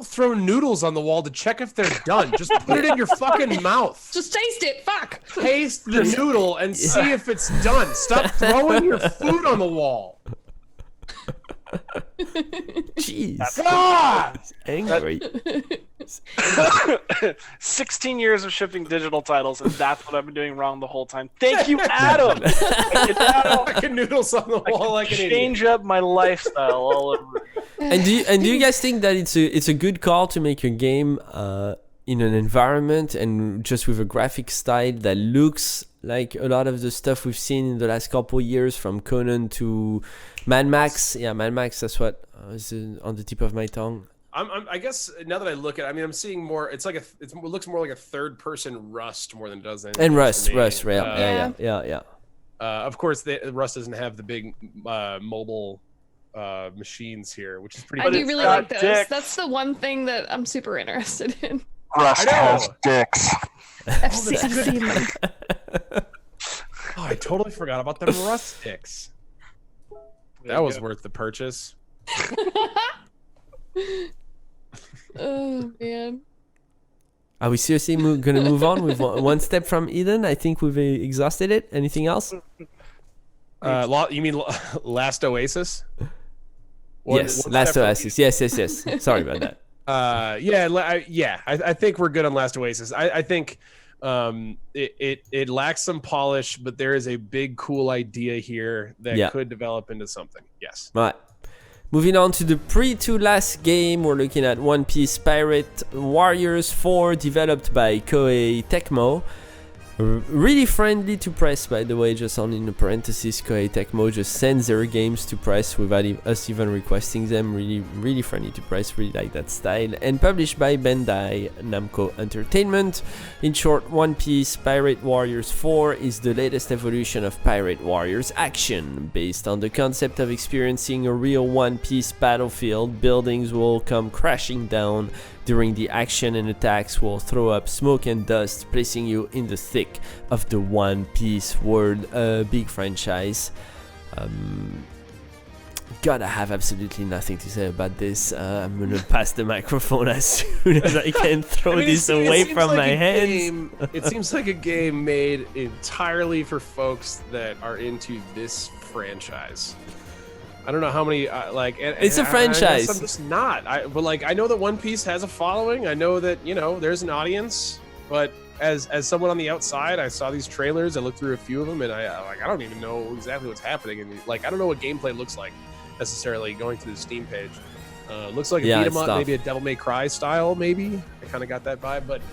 throw noodles on the wall to check if they're done. Just put it in your fucking mouth. Just taste it. Fuck. Taste the noodle and see if it's done. Stop throwing your food on the wall. Jeez. God! Angry. 16 years of shipping digital titles, and that's what I've been doing wrong the whole time. Thank you, Adam. Fucking noodles on the wall like an idiot. Change up my lifestyle all over again. And do you guys think that it's a good call to make a game in an environment and just with a graphic style that looks like a lot of the stuff we've seen in the last couple of years, from Conan to Mad Max? Yeah, Mad Max. That's what is on the tip of my tongue. I guess now that I look at it, I mean, I'm seeing more. It's like it looks more like a third-person Rust more than it does anything. And Rust, to me. yeah. Of course, Rust doesn't have the big mobile machines here, which is pretty. I do really got like those. dicks. That's the one thing that I'm super interested in. Rust I know. has dicks. I've seen them. Oh, I totally forgot about the Rust sticks. That was worth the purchase. Oh man. Are we seriously gonna move on with one step from Eden? I think we've exhausted it. Anything else? You mean Last Oasis? Yes, Last Oasis. Yes. Sorry about that. I think we're good on Last Oasis. I think it lacks some polish, but there is a big cool idea here that could develop into something. Yes. Right. Moving on to the to last game, we're looking at One Piece Pirate Warriors 4, developed by Koei Tecmo. Really friendly to press, by the way, just on in the parentheses. Koei Tecmo just sends their games to press without us even requesting them. Really friendly to press, really like that style. And published by Bandai Namco Entertainment. In short, One Piece Pirate Warriors 4 is the latest evolution of Pirate Warriors action. Based on the concept of experiencing a real One Piece battlefield, buildings will come crashing down during the action, and attacks will throw up smoke and dust, placing you in the thick of the One Piece world. Big franchise. Gotta have absolutely nothing to say about this. I'm gonna pass the microphone as soon as I can throw this away from my hands. It seems like a game made entirely for folks that are into this franchise. I don't know how many it's a franchise. I'm just not. But I know that One Piece has a following. I know that there's an audience. But as someone on the outside, I saw these trailers. I looked through a few of them, and I don't even know exactly what's happening. And I don't know what gameplay looks like necessarily going to the Steam page. Looks like a beat 'em up, maybe a Devil May Cry style. Maybe I kind of got that vibe. But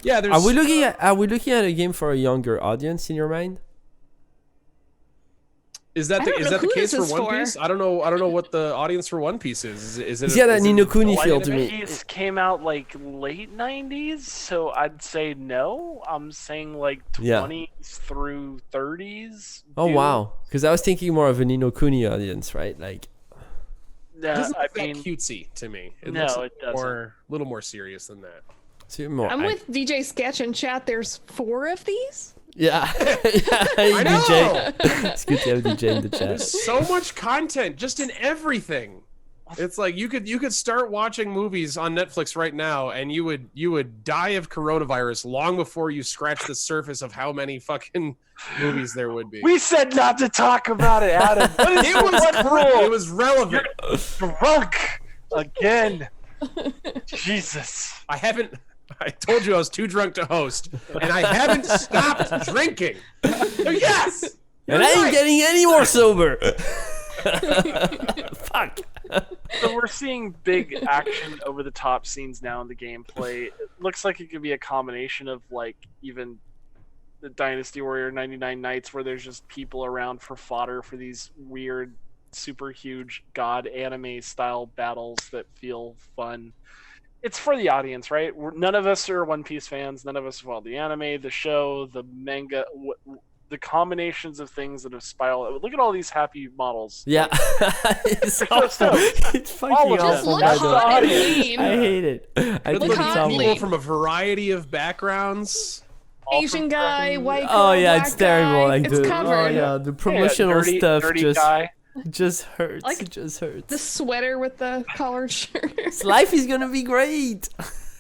yeah, there's. Are we looking at a game for a younger audience in your mind? Is that the case for One Piece? I don't know what the audience for One Piece is. Is it? Yeah, that Ni no Kuni feel to me. One Piece came out late 90s, so I'd say no. I'm saying 20s through 30s. Oh wow, because I was thinking more of a Ni no Kuni audience, right? It doesn't look that cutesy to me. It looks it doesn't. A little more serious than that. I'm with DJ Sketch in chat. There's 4 of these. Yeah. I know. DJ. It's good to have DJ in the chat. There's so much content just in everything. It's like you could start watching movies on Netflix right now, and you would die of coronavirus long before you scratch the surface of how many fucking movies there would be. We said not to talk about it, Adam. It was relevant. You're drunk again. Jesus. I told you I was too drunk to host, and I haven't stopped drinking. So yes! And I ain't getting any more sober. Fuck. So we're seeing big action over the top scenes now in the gameplay. It looks like it could be a combination of even the Dynasty Warrior 99 Nights, where there's just people around for fodder for these weird, super huge god anime style battles that feel fun. It's for the audience, right? None of us are One Piece fans. None of us follow the anime, the show, the manga, the combinations of things that have spiraled. Look at all these happy models. Yeah. It's awesome. It's fucking just awesome. look hot and lean. I hate it. I Look think it's hot and awful. lean. People from a variety of backgrounds. Asian guy, white girl, Oh yeah, black it's terrible. guy. It's covered. The promotional stuff dirty guy. just hurts. It just hurts. The sweater with the collared shirt. Life is gonna be great.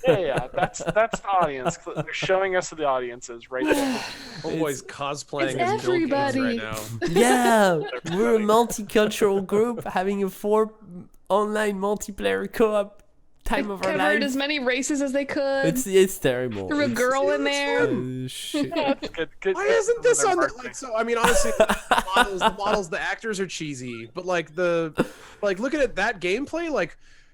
Yeah, that's the audience. They're showing us who the audience is right there. Homeboy's cosplaying it's as Bill Gates everybody. right now. Yeah, we're a multicultural group having a 4 online multiplayer co-op time of our Covered lives. as many races as they could. It's terrible. Threw a girl in there. Shit. Good. Why isn't this on the so? I mean, honestly, the models, the actors are cheesy, but looking at that gameplay,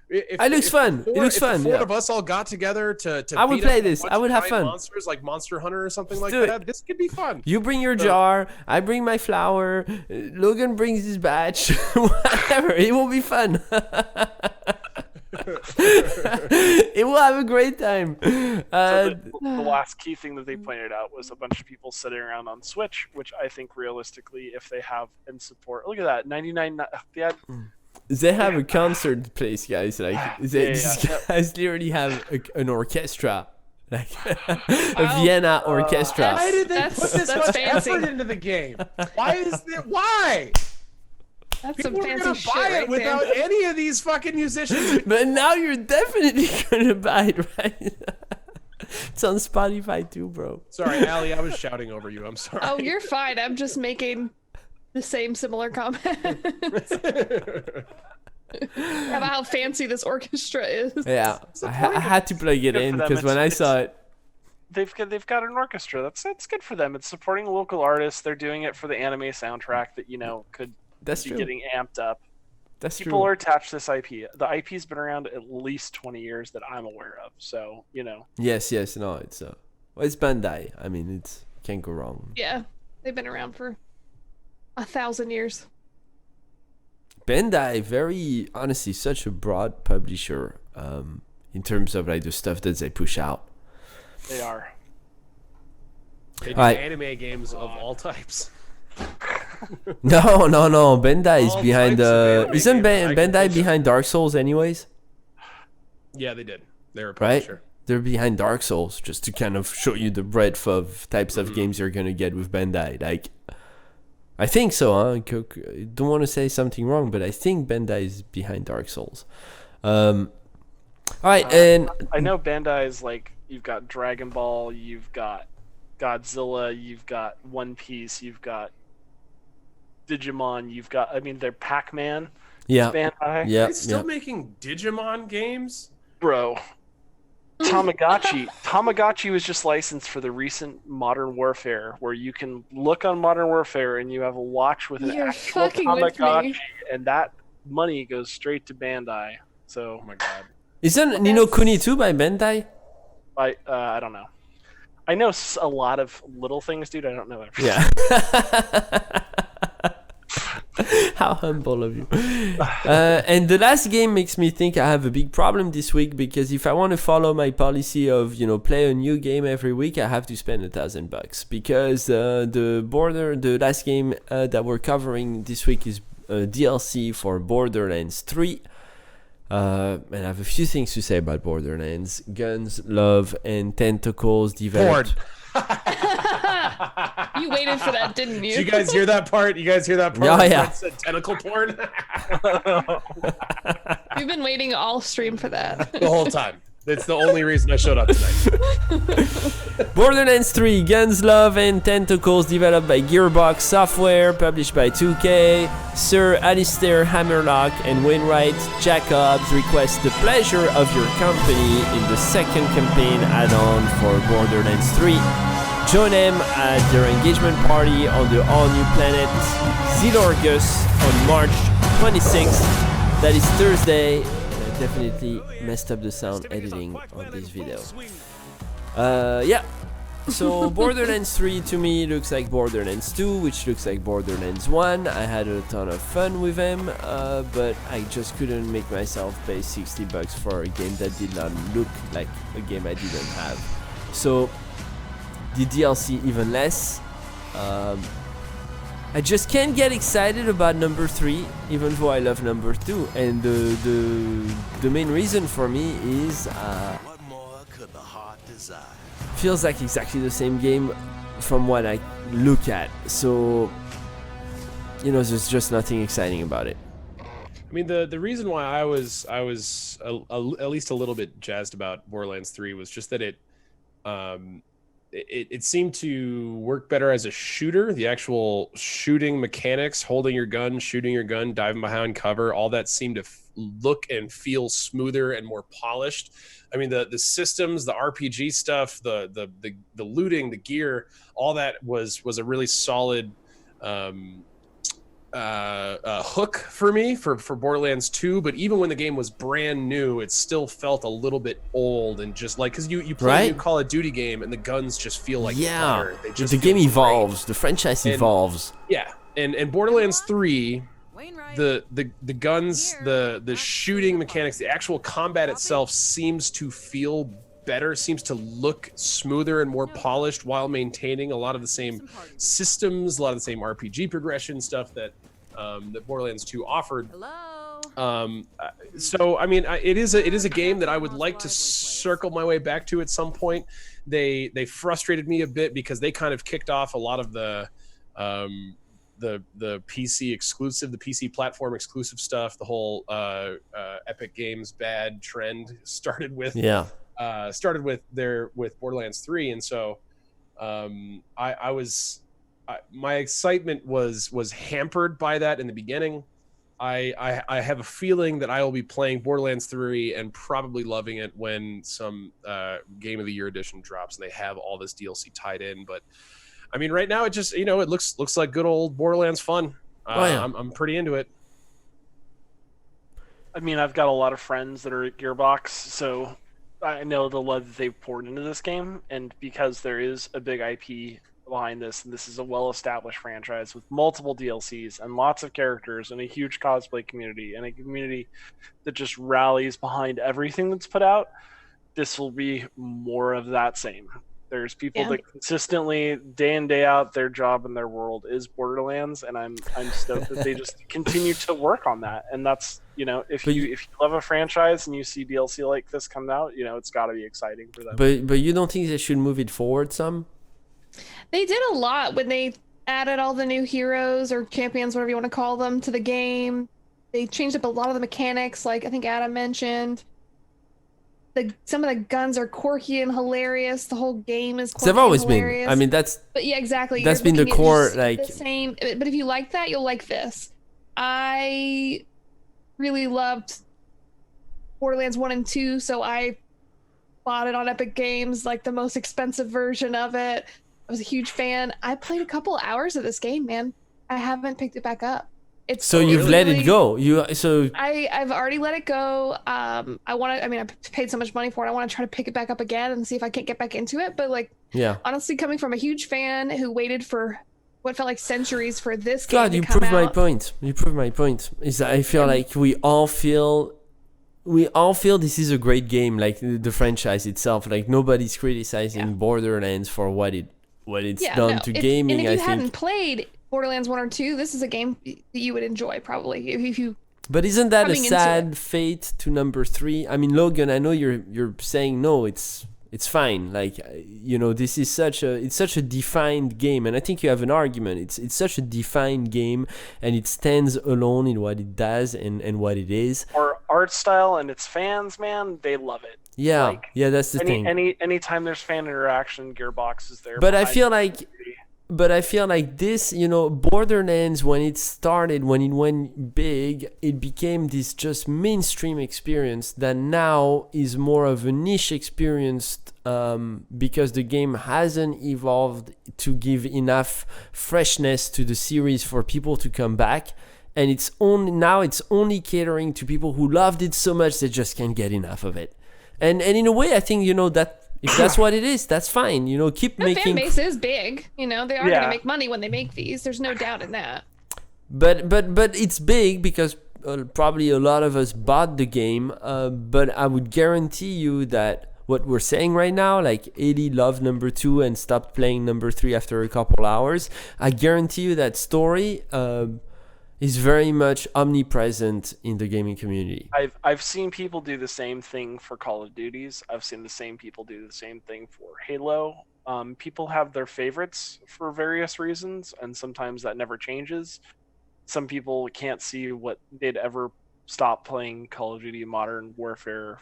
It looks fun. It looks fun. If the 4 Yeah. of us all got together to I would beat play up this. a bunch I would of have giant fun. monsters like Monster Hunter or something like do it. that. This could be fun. You bring your jar, I bring my flower, Logan brings his badge, whatever. It will be fun. It will have a great time. So the last key thing that they pointed out was a bunch of people sitting around on Switch, which I think realistically, if they have and support, look at that, 99. They had. They have a concert place, guys. These guys literally have an orchestra, a Vienna orchestra. Why did they That's- put this that's much fancy. effort into the game? Why is it? Why? That's some People are fancy gonna shit buy right it without there. any of these fucking musicians. But now you're definitely gonna buy it, right? It's on Spotify too, bro. Sorry, Allie, I was shouting over you. I'm sorry. Oh, you're fine. I'm just making the same similar comments about how fancy this orchestra is. Yeah, I had to plug it Good in for them. because when I saw it, They've got an orchestra. That's good for them. It's supporting local artists. They're doing it for the anime soundtrack that could that's be true. getting amped up. That's People true. are attached to this IP. The IP's been around at least 20 years that I'm aware of. So Yes, no, it's well, it's Bandai. I mean, it's can't go wrong. Yeah, they've been around for 1,000 years. Bandai, very honestly, such a broad publisher in terms of like the stuff that they push out. they are. They do Alright. anime games of all types. No. Bandai is All behind types of anime isn't games I can Bandai think of. behind Dark Souls anyways? Yeah, they did. They were a Right? publisher. They're behind Dark Souls just to kind of show you the breadth of types of games you're gonna get with Bandai. Like, I think so. Huh? Don't want to say something wrong, but I think Bandai is behind Dark Souls. All right, and I know Bandai's like you've got Dragon Ball, you've got Godzilla, you've got One Piece, you've got Digimon, they're Pac-Man. yeah, Bandai. yeah, They're still yeah. making Digimon games? Bro. Tamagotchi was just licensed for the recent Modern Warfare, where you can look on Modern Warfare and you have a watch with an You're actual fucking with me. Tamagotchi, and that money goes straight to Bandai. So Oh my god. Isn't Nino Kuni 2 by Bandai? I don't know. I know a lot of little things, dude. I don't know everything. Yeah. How humble of you. And the last game makes me think I have a big problem this week, because if I want to follow my policy of, play a new game every week, I have to spend $1,000, because the last game that we're covering this week is DLC for Borderlands 3. And I have a few things to say about Borderlands: guns, love, and tentacles developed. You waited for that, didn't you? Did you guys hear that part? You guys hear that part? Oh, where yeah. Fred said tentacle porn? We've been waiting all stream for that. The whole time. That's the only reason I showed up tonight. Borderlands 3 Guns, Love, and Tentacles, developed by Gearbox Software, published by 2K. Sir Alistair Hammerlock and Wainwright Jacobs request the pleasure of your company in the second campaign add-on for Borderlands 3. Join them at their engagement party on the all-new planet Zilorgus on March 26th. That is Thursday. Definitely messed up the sound editing on this video. Yeah. So Borderlands 3 to me looks like Borderlands 2, which looks like Borderlands 1. I had a ton of fun with them, but I just couldn't make myself pay $60 for a game that did not look like a game I didn't have. So the DLC even less. I just can't get excited about number 3, even though I love number 2. And the main reason for me is What more could the heart desire? feels like exactly the same game from what I look at. So there's just nothing exciting about it. I mean, the reason why I was at least a little bit jazzed about Borderlands 3 was just that it seemed to work better as a shooter. The actual shooting mechanics, holding your gun, shooting your gun, diving behind cover, all that seemed to look and feel smoother and more polished. I mean, the systems, the RPG stuff, the looting, the gear, all that was a really solid hook for me for Borderlands 2. But even when the game was brand new, it still felt a little bit old, and just like, because you play a new Right? Call of Duty game and the guns just feel like butter. They just the feel game great. evolves, the franchise And- evolves. Yeah, and Borderlands 3, the guns, the shooting mechanics, the actual combat itself seems to feel better, seems to look smoother and more polished, while maintaining a lot of the same systems, a lot of the same RPG progression stuff that Borderlands 2 offered. So I mean, it is a game that I would like to circle my way back to at some point. They frustrated me a bit because they kind of kicked off a lot of the PC exclusive, the PC platform exclusive stuff. The whole Epic Games bad trend started with Borderlands 3, and so I was my excitement was hampered by that in the beginning. I have a feeling that I will be playing Borderlands 3 and probably loving it when some Game of the Year edition drops and they have all this DLC tied in. But I mean, right now it just it looks like good old Borderlands fun. I'm pretty into it. I mean, I've got a lot of friends that are at Gearbox, so I know the love that they've poured into this game, and because there is a big IP behind this, and this is a well-established franchise with multiple DLCs and lots of characters and a huge cosplay community and a community that just rallies behind everything that's put out, this will be more of that same. There's people that consistently, day in, day out, their job in their world is Borderlands, and I'm stoked that they just continue to work on that. And that's, if you love a franchise and you see DLC like this come out, it's got to be exciting for them. But you don't think they should move it forward some? They did a lot when they added all the new heroes or champions, whatever you want to call them, to the game. They changed up a lot of the mechanics, like I think Adam mentioned. Some of the guns are quirky and hilarious. The whole game is quirky. They've always and hilarious. been. I mean, that's. But yeah, exactly. That's been the core, the same. But if you like that, you'll like this. I really loved Borderlands 1 and 2, so I bought it on Epic Games, like the most expensive version of it. I was a huge fan. I played a couple hours of this game, man. I haven't picked it back up. So you've let it go. I've already let it go. I paid so much money for it. I want to try to pick it back up again and see if I can't get back into it. But honestly, coming from a huge fan who waited for what felt like centuries for this game to come out. My point. You proved my point. Is that I feel like we all feel this is a great game, like the franchise itself. Like nobody's criticizing Borderlands for what it's done to gaming. And if you hadn't played Borderlands 1 or 2, this is a game that you would enjoy probably if you. But isn't that a sad fate to number 3? I mean, Logan, I know you're saying no, it's fine. Like this is such a defined game, and I think you have an argument. It's such a defined game, and it stands alone in what it does and what it is. Or art style and its fans, man, they love it. Yeah, that's the thing. Anytime there's fan interaction, Gearbox is there. But I feel like this, Borderlands, when it started, when it went big, it became this just mainstream experience that now is more of a niche experience because the game hasn't evolved to give enough freshness to the series for people to come back. And it's only catering to people who loved it so much they just can't get enough of it. And in a way, I think, that if that's what it is, that's fine. Keep the making. Fan base is big. They are going to make money when they make these. There's no doubt in that. But it's big because probably a lot of us bought the game. But I would guarantee you that what we're saying right now, like 80 loved number 2 and stopped playing number 3 after a couple hours. I guarantee you that story is very much omnipresent in the gaming community. I've seen people do the same thing for Call of Duties. I've seen the same people do the same thing for Halo. People have their favorites for various reasons, and sometimes that never changes. Some people can't see what they'd ever stop playing Call of Duty Modern Warfare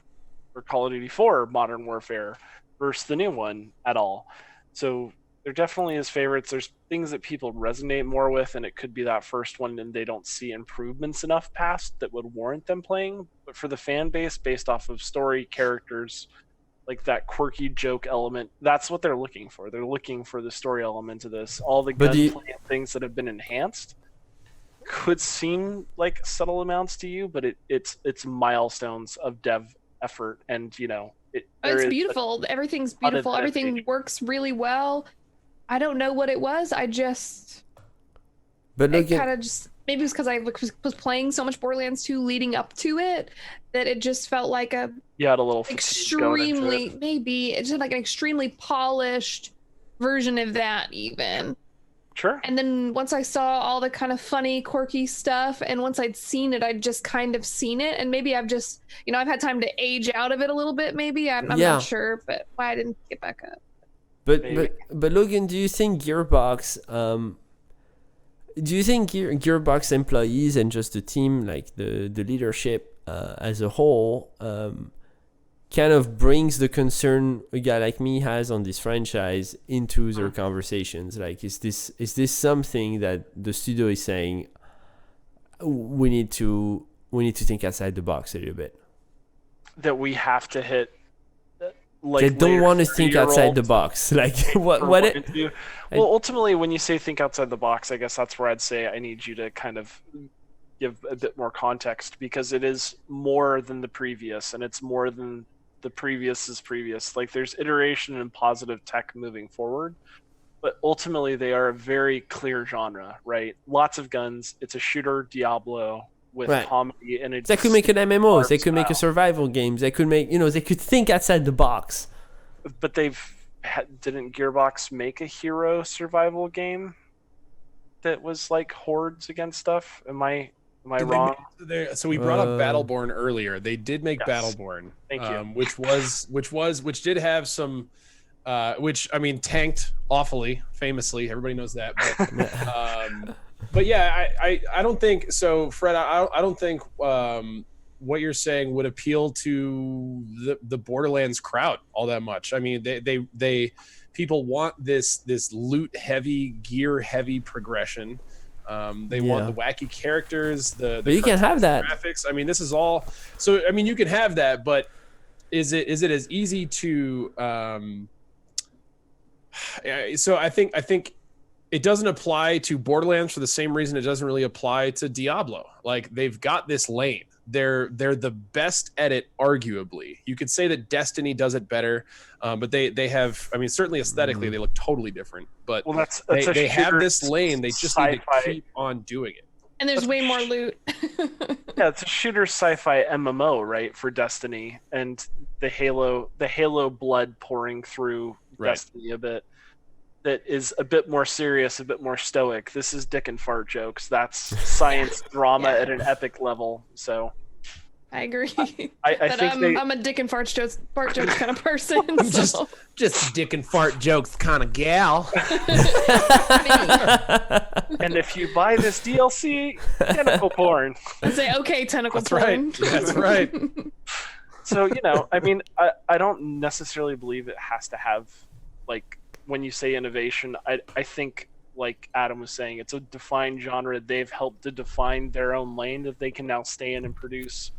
or Call of Duty 4 Modern Warfare versus the new one at all. So there definitely is favorites. There's things that people resonate more with, and it could be that first one and they don't see improvements enough past that would warrant them playing. But for the fan base, based off of story, characters, like that quirky joke element, that's what they're looking for. They're looking for the story element of this. All the gunplay and things that have been enhanced could seem like subtle amounts to you, but it's milestones of dev effort, and it's beautiful. Everything's beautiful. Everything works really well. I don't know what it was.Maybe it was because I was playing so much Borderlands 2 leading up to it that it just felt like had a little extremely, maybe it's just like an extremely polished version of that even. Sure. And then once I saw all the kind of funny, quirky stuff, and once I'd seen it, I'd just kind of seen it. And maybe I've just, I've had time to age out of it a little bit, maybe. I'm not sure, but why I didn't get back up. But Logan, do you think Gearbox, Gearbox employees and just the team, like the leadership as a whole, kind of brings the concern a guy like me has on this franchise into their conversations. Like, is this something that the studio is saying we need to think outside the box a little bit? That we have to hit. Like, they don't want to think outside the 30-year-olds box. Like what? Well, ultimately, when you say think outside the box, I guess that's where I'd say I need you to kind of give a bit more context, because it is more than the previous, and it's more than the previous is previous. Like, there's iteration and positive tech moving forward, but ultimately they are a very clear genre, right? Lots of guns. It's a shooter Diablo with comedy, and they could make an MMO. They could make a survival game. They could make, they could think outside the box. But didn't Gearbox make a hero survival game that was like hordes against stuff? Am I wrong? So we brought up Battleborn earlier. They did make Battleborn. Thank you. Which did have some, which I mean tanked awfully, famously. Everybody knows that. But yeah, I don't think so, Fred. I don't think what you're saying would appeal to the Borderlands crowd all that much. I mean, they people want this loot heavy, gear heavy progression. They want the wacky characters, but you can have that graphics. I mean, this is all. So I mean, you can have that, but is it as easy to? So I think it doesn't apply to Borderlands for the same reason it doesn't really apply to Diablo. Like, they've got this lane. They're the best at it, arguably. You could say that Destiny does it better, but they have. I mean, certainly aesthetically, they look totally different. But they have this lane. They just need to keep on doing it. And there's way more loot. Yeah, it's a shooter sci-fi MMO, right, for Destiny, and the Halo blood pouring through Destiny a bit. That is a bit more serious, a bit more stoic. This is dick and fart jokes. That's science drama at an epic level. So I agree. I think I'm a dick and fart jokes kind of person. So. just dick and fart jokes kind of gal. And if you buy this DLC, tentacle porn. I say, okay, tentacle porn. Right. That's right. So, I mean, I don't necessarily believe it has to have, like, when you say innovation, I think, like Adam was saying, it's a defined genre. They've helped to define their own lane that they can now stay in and produce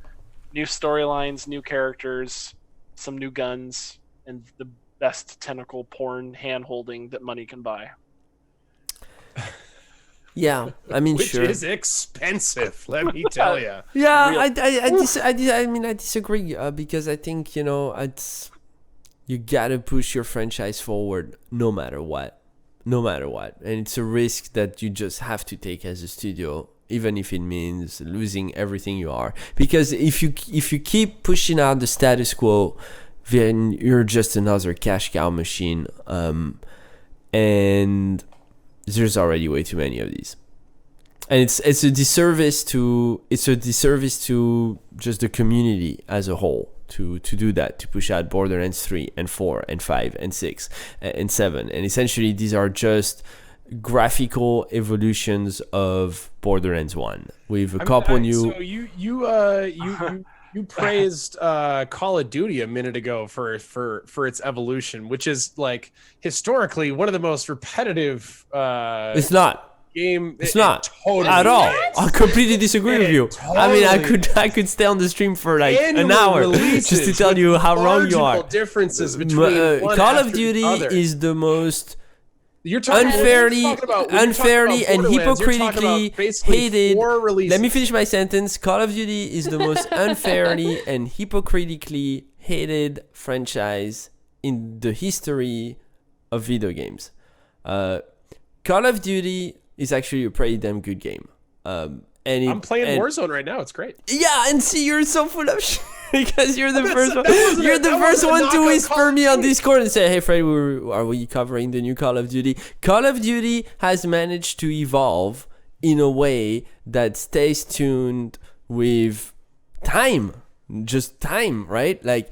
new storylines, new characters, some new guns, and the best tentacle porn hand-holding that money can buy. Yeah, I mean, which sure. is expensive, let me tell you. Yeah, I mean, I disagree because I think, you gotta push your franchise forward no matter what, and it's a risk that you just have to take as a studio, even if it means losing everything you are. Because if you keep pushing out the status quo, then you're just another cash cow machine, and there's already way too many of these. And it's a disservice to just the community as a whole to do that, to push out Borderlands 3 and 4 and 5 and 6 and 7. And essentially these are just graphical evolutions of Borderlands 1 with a couple new. So you praised Call of Duty a minute ago for its evolution, which is like historically one of the most repetitive it's not game. It's not totally at all. Is. I completely disagree with you. Totally I mean, I could stay on the stream for like an hour just to tell you how wrong you are. Differences between Call of Duty is the most unfairly and hypocritically hated. Let me finish my sentence. Call of Duty is the most unfairly and hypocritically hated franchise in the history of video games. Call of Duty is actually a pretty damn good game. I'm playing Warzone right now. It's great. Yeah, and see, you're so full of shit because you're the first one. You're the first one to whisper me on Discord and say, "Hey, Fred, are we covering the new Call of Duty?" Call of Duty has managed to evolve in a way that stays tuned with time, just time, right? Like,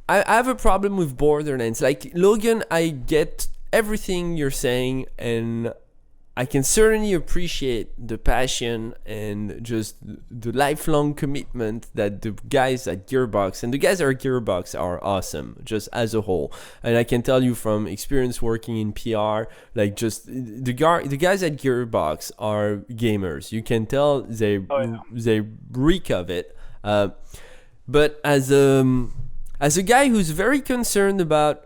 I have a problem with Borderlands. Like, Logan, I get everything you're saying, and I can certainly appreciate the passion and just the lifelong commitment that the guys at Gearbox and the guys at Gearbox are awesome, just as a whole. And I can tell you from experience working in PR, like just the guys at Gearbox are gamers. You can tell they reek of it. But as a guy who's very concerned about,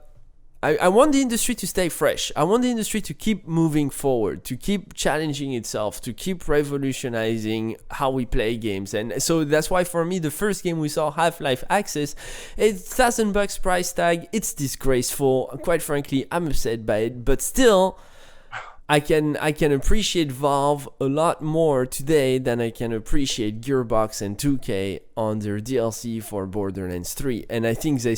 I want the industry to stay fresh. I want the industry to keep moving forward, to keep challenging itself, to keep revolutionizing how we play games. And so that's why for me, the first game we saw, Half-Life Alyx, it's $1,000 price tag. It's disgraceful. Quite frankly, I'm upset by it. But still, I can appreciate Valve a lot more today than I can appreciate Gearbox and 2K on their DLC for Borderlands 3. And I think they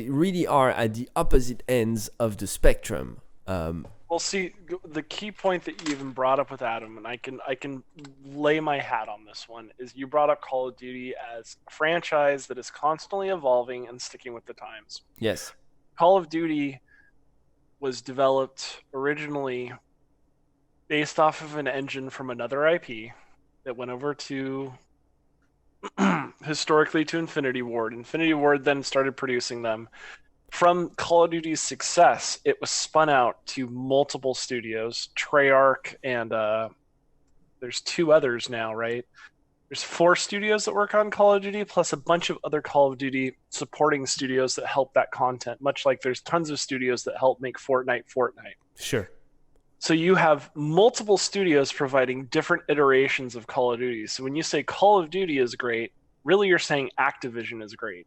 really are at the opposite ends of the spectrum. Well, see, the key point that you even brought up with Adam, and I can lay my hat on this one, is you brought up Call of Duty as a franchise that is constantly evolving and sticking with the times. Yes. Call of Duty was developed originally based off of an engine from another IP that went over to historically to Infinity Ward. Infinity Ward then started producing them. From Call of Duty's success, it was spun out to multiple studios, Treyarch, and there's 2 others now, right? There's 4 studios that work on Call of Duty, plus a bunch of other Call of Duty supporting studios that help that content, much like there's tons of studios that help make Fortnite. Sure. So you have multiple studios providing different iterations of Call of Duty. So when you say Call of Duty is great, really you're saying Activision is great.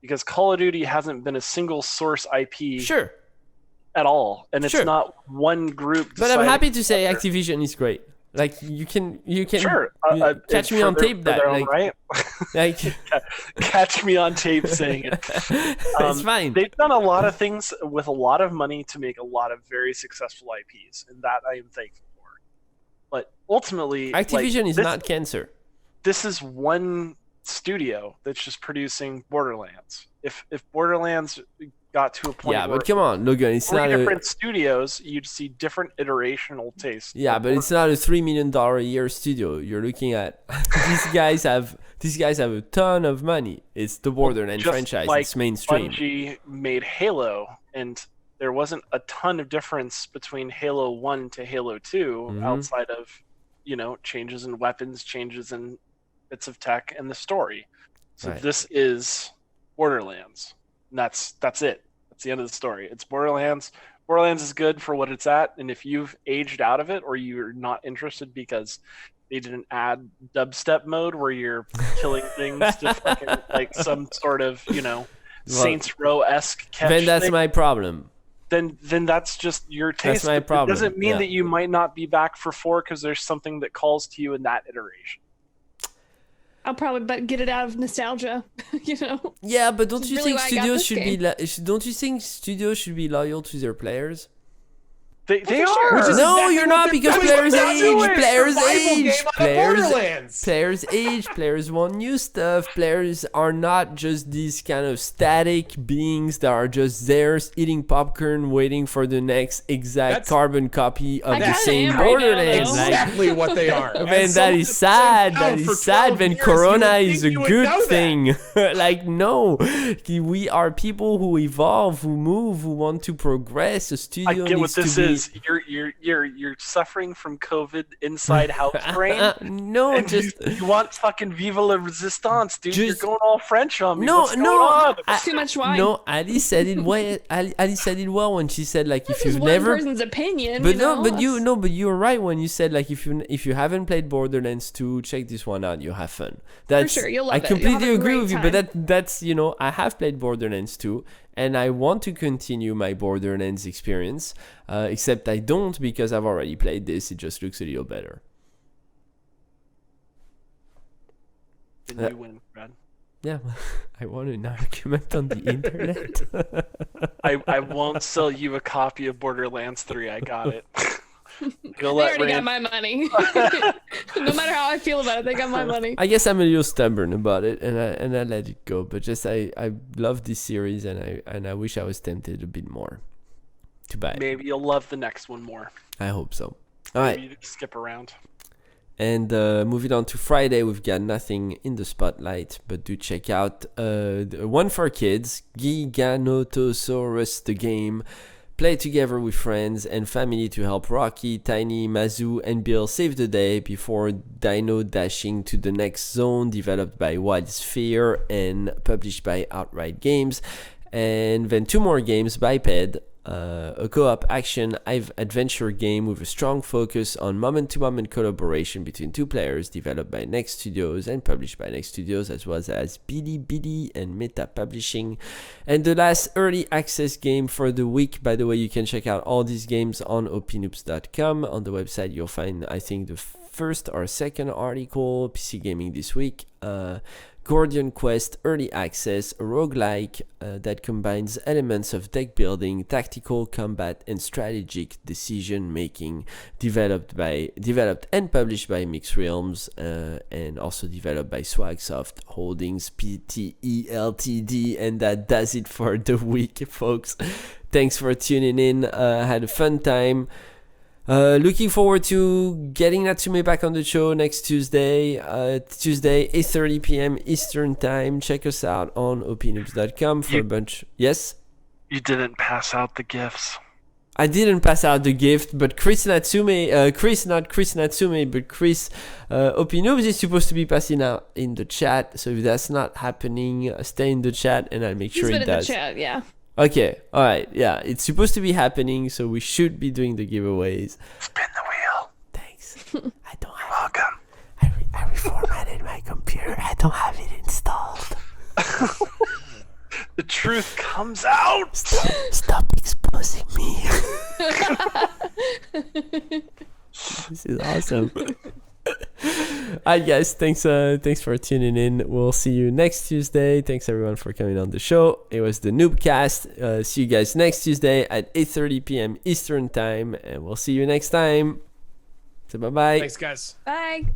Because Call of Duty hasn't been a single source IP Sure. at all. And it's Sure. not one group. But I'm happy to say other. Activision is great. Like you can Sure. catch me on tape that like, right? like Catch me on tape saying it. it's fine. They've done a lot of things with a lot of money to make a lot of very successful IPs, and that I am thankful for. But ultimately, Activision is not cancer. This is one studio that's just producing Borderlands. If Borderlands got to a point Yeah, where but come on, Logan, it's 3 not different studios, you'd see different iterational tastes. Yeah, but it's not a $3 million a year studio. You're looking at these guys have a ton of money. It's the Borderlands Just franchise. like It's mainstream. Bungie made Halo, and there wasn't a ton of difference between Halo 1 to Halo 2 outside of, changes in weapons, changes in bits of tech, and the story. So Right. This is Borderlands. And that's it. That's the end of the story. It's Borderlands. Borderlands is good for what it's at, and if you've aged out of it or you're not interested because they didn't add dubstep mode where you're killing things to fucking like some sort of, Saints Row-esque catch Then that's thing, my problem. then that's just your taste. That's my But problem, It doesn't mean yeah. that you might not be back for 4 because there's something that calls to you in that iteration. I'll probably get it out of nostalgia, Yeah, but don't Which is you really think why I got studios this should be don't you think studios should be loyal to their players? They for are. sure. Which is No, exactly you're what not they're because doing. players They're age, doing players survival age, game on players Borderlands. Players age, players want new stuff. Players are not just these kind of static beings that are just there eating popcorn, waiting for the next exact That's- carbon copy of I the kinda same am right now, Borderlands. though. Like, Exactly what they are. man, And that is someone sad. that's That been is for sad. 12 When years, Corona you would is a think you would good know that. thing. Like, no, we are people who evolve, who move, who want to progress. A I studio get what needs this to be. is. You're suffering from COVID inside house brain. No, And just you want fucking Viva la Resistance, dude. You're Just- going all French on me. no, What's going no. on? Too much wine. No, Ali said it well. Ali said it well when she said like This if is you've one never. person's opinion. But you know? but you were right when you said like if you haven't played Borderlands 2, check this one out. You'll have fun. That's sure, you'll love I it. You'll completely have a agree great with you. But time. that's I have played Borderlands 2, and I want to continue my Borderlands experience. Except I don't because I've already played this. It just looks a little better. Then you win, Brad. Yeah, I want an argument on the internet. I won't sell you a copy of Borderlands 3. I got it. They already got my money. No matter how I feel about it, they got my money. I guess I'm a little stubborn about it, and I let it go. But just I love this series, and I wish I was tempted a bit more to buy it. Maybe you'll love the next one more. I hope so. All right. Maybe skip around. And moving on to Friday, we've got nothing in the spotlight, but do check out one for kids, Giganotosaurus the game. Play together with friends and family to help Rocky, Tiny, Mazu, and Bill save the day before dino dashing to the next zone, developed by Wild Sphere and published by Outright Games. And then 2 more games, Biped, a co-op action adventure game with a strong focus on moment-to-moment collaboration between 2 players, developed by Next Studios and published by Next Studios, as well as Bilibili and Meta Publishing. And the last early access game for the week, by the way, you can check out all these games on opnoobs.com. On the website, you'll find, I think, the first or second article, PC Gaming This Week. Guardian Quest Early Access, a roguelike that combines elements of deck building, tactical combat, and strategic decision making, developed and published by Mixed Realms, and also developed by Swagsoft Holdings Pte Ltd. And that does it for the week, folks. Thanks for tuning in. Had a fun time. Looking forward to getting Natsume back on the show next Tuesday, 8:30 p.m. Eastern Time. Check us out on opnoobs.com for a bunch. Yes? You didn't pass out the gifts. I didn't pass out the gift, but Chris Natsume, not Chris Natsume, but Chris OPNoobs is supposed to be passing out in the chat. So if that's not happening, stay in the chat and I'll make sure it does. In the chat, yeah. Okay, alright, yeah, it's supposed to be happening, so we should be doing the giveaways. Spin the wheel. Thanks. I don't have Welcome. I reformatted my computer. I don't have it installed. The truth comes out. Stop exposing me. This is awesome. Alright guys, thanks for tuning in. We'll see you next Tuesday. Thanks everyone for coming on the show. It was the Noobcast. See you guys next Tuesday at 8:30 p.m. Eastern Time, and we'll see you next time. So bye bye. Thanks, guys. Bye.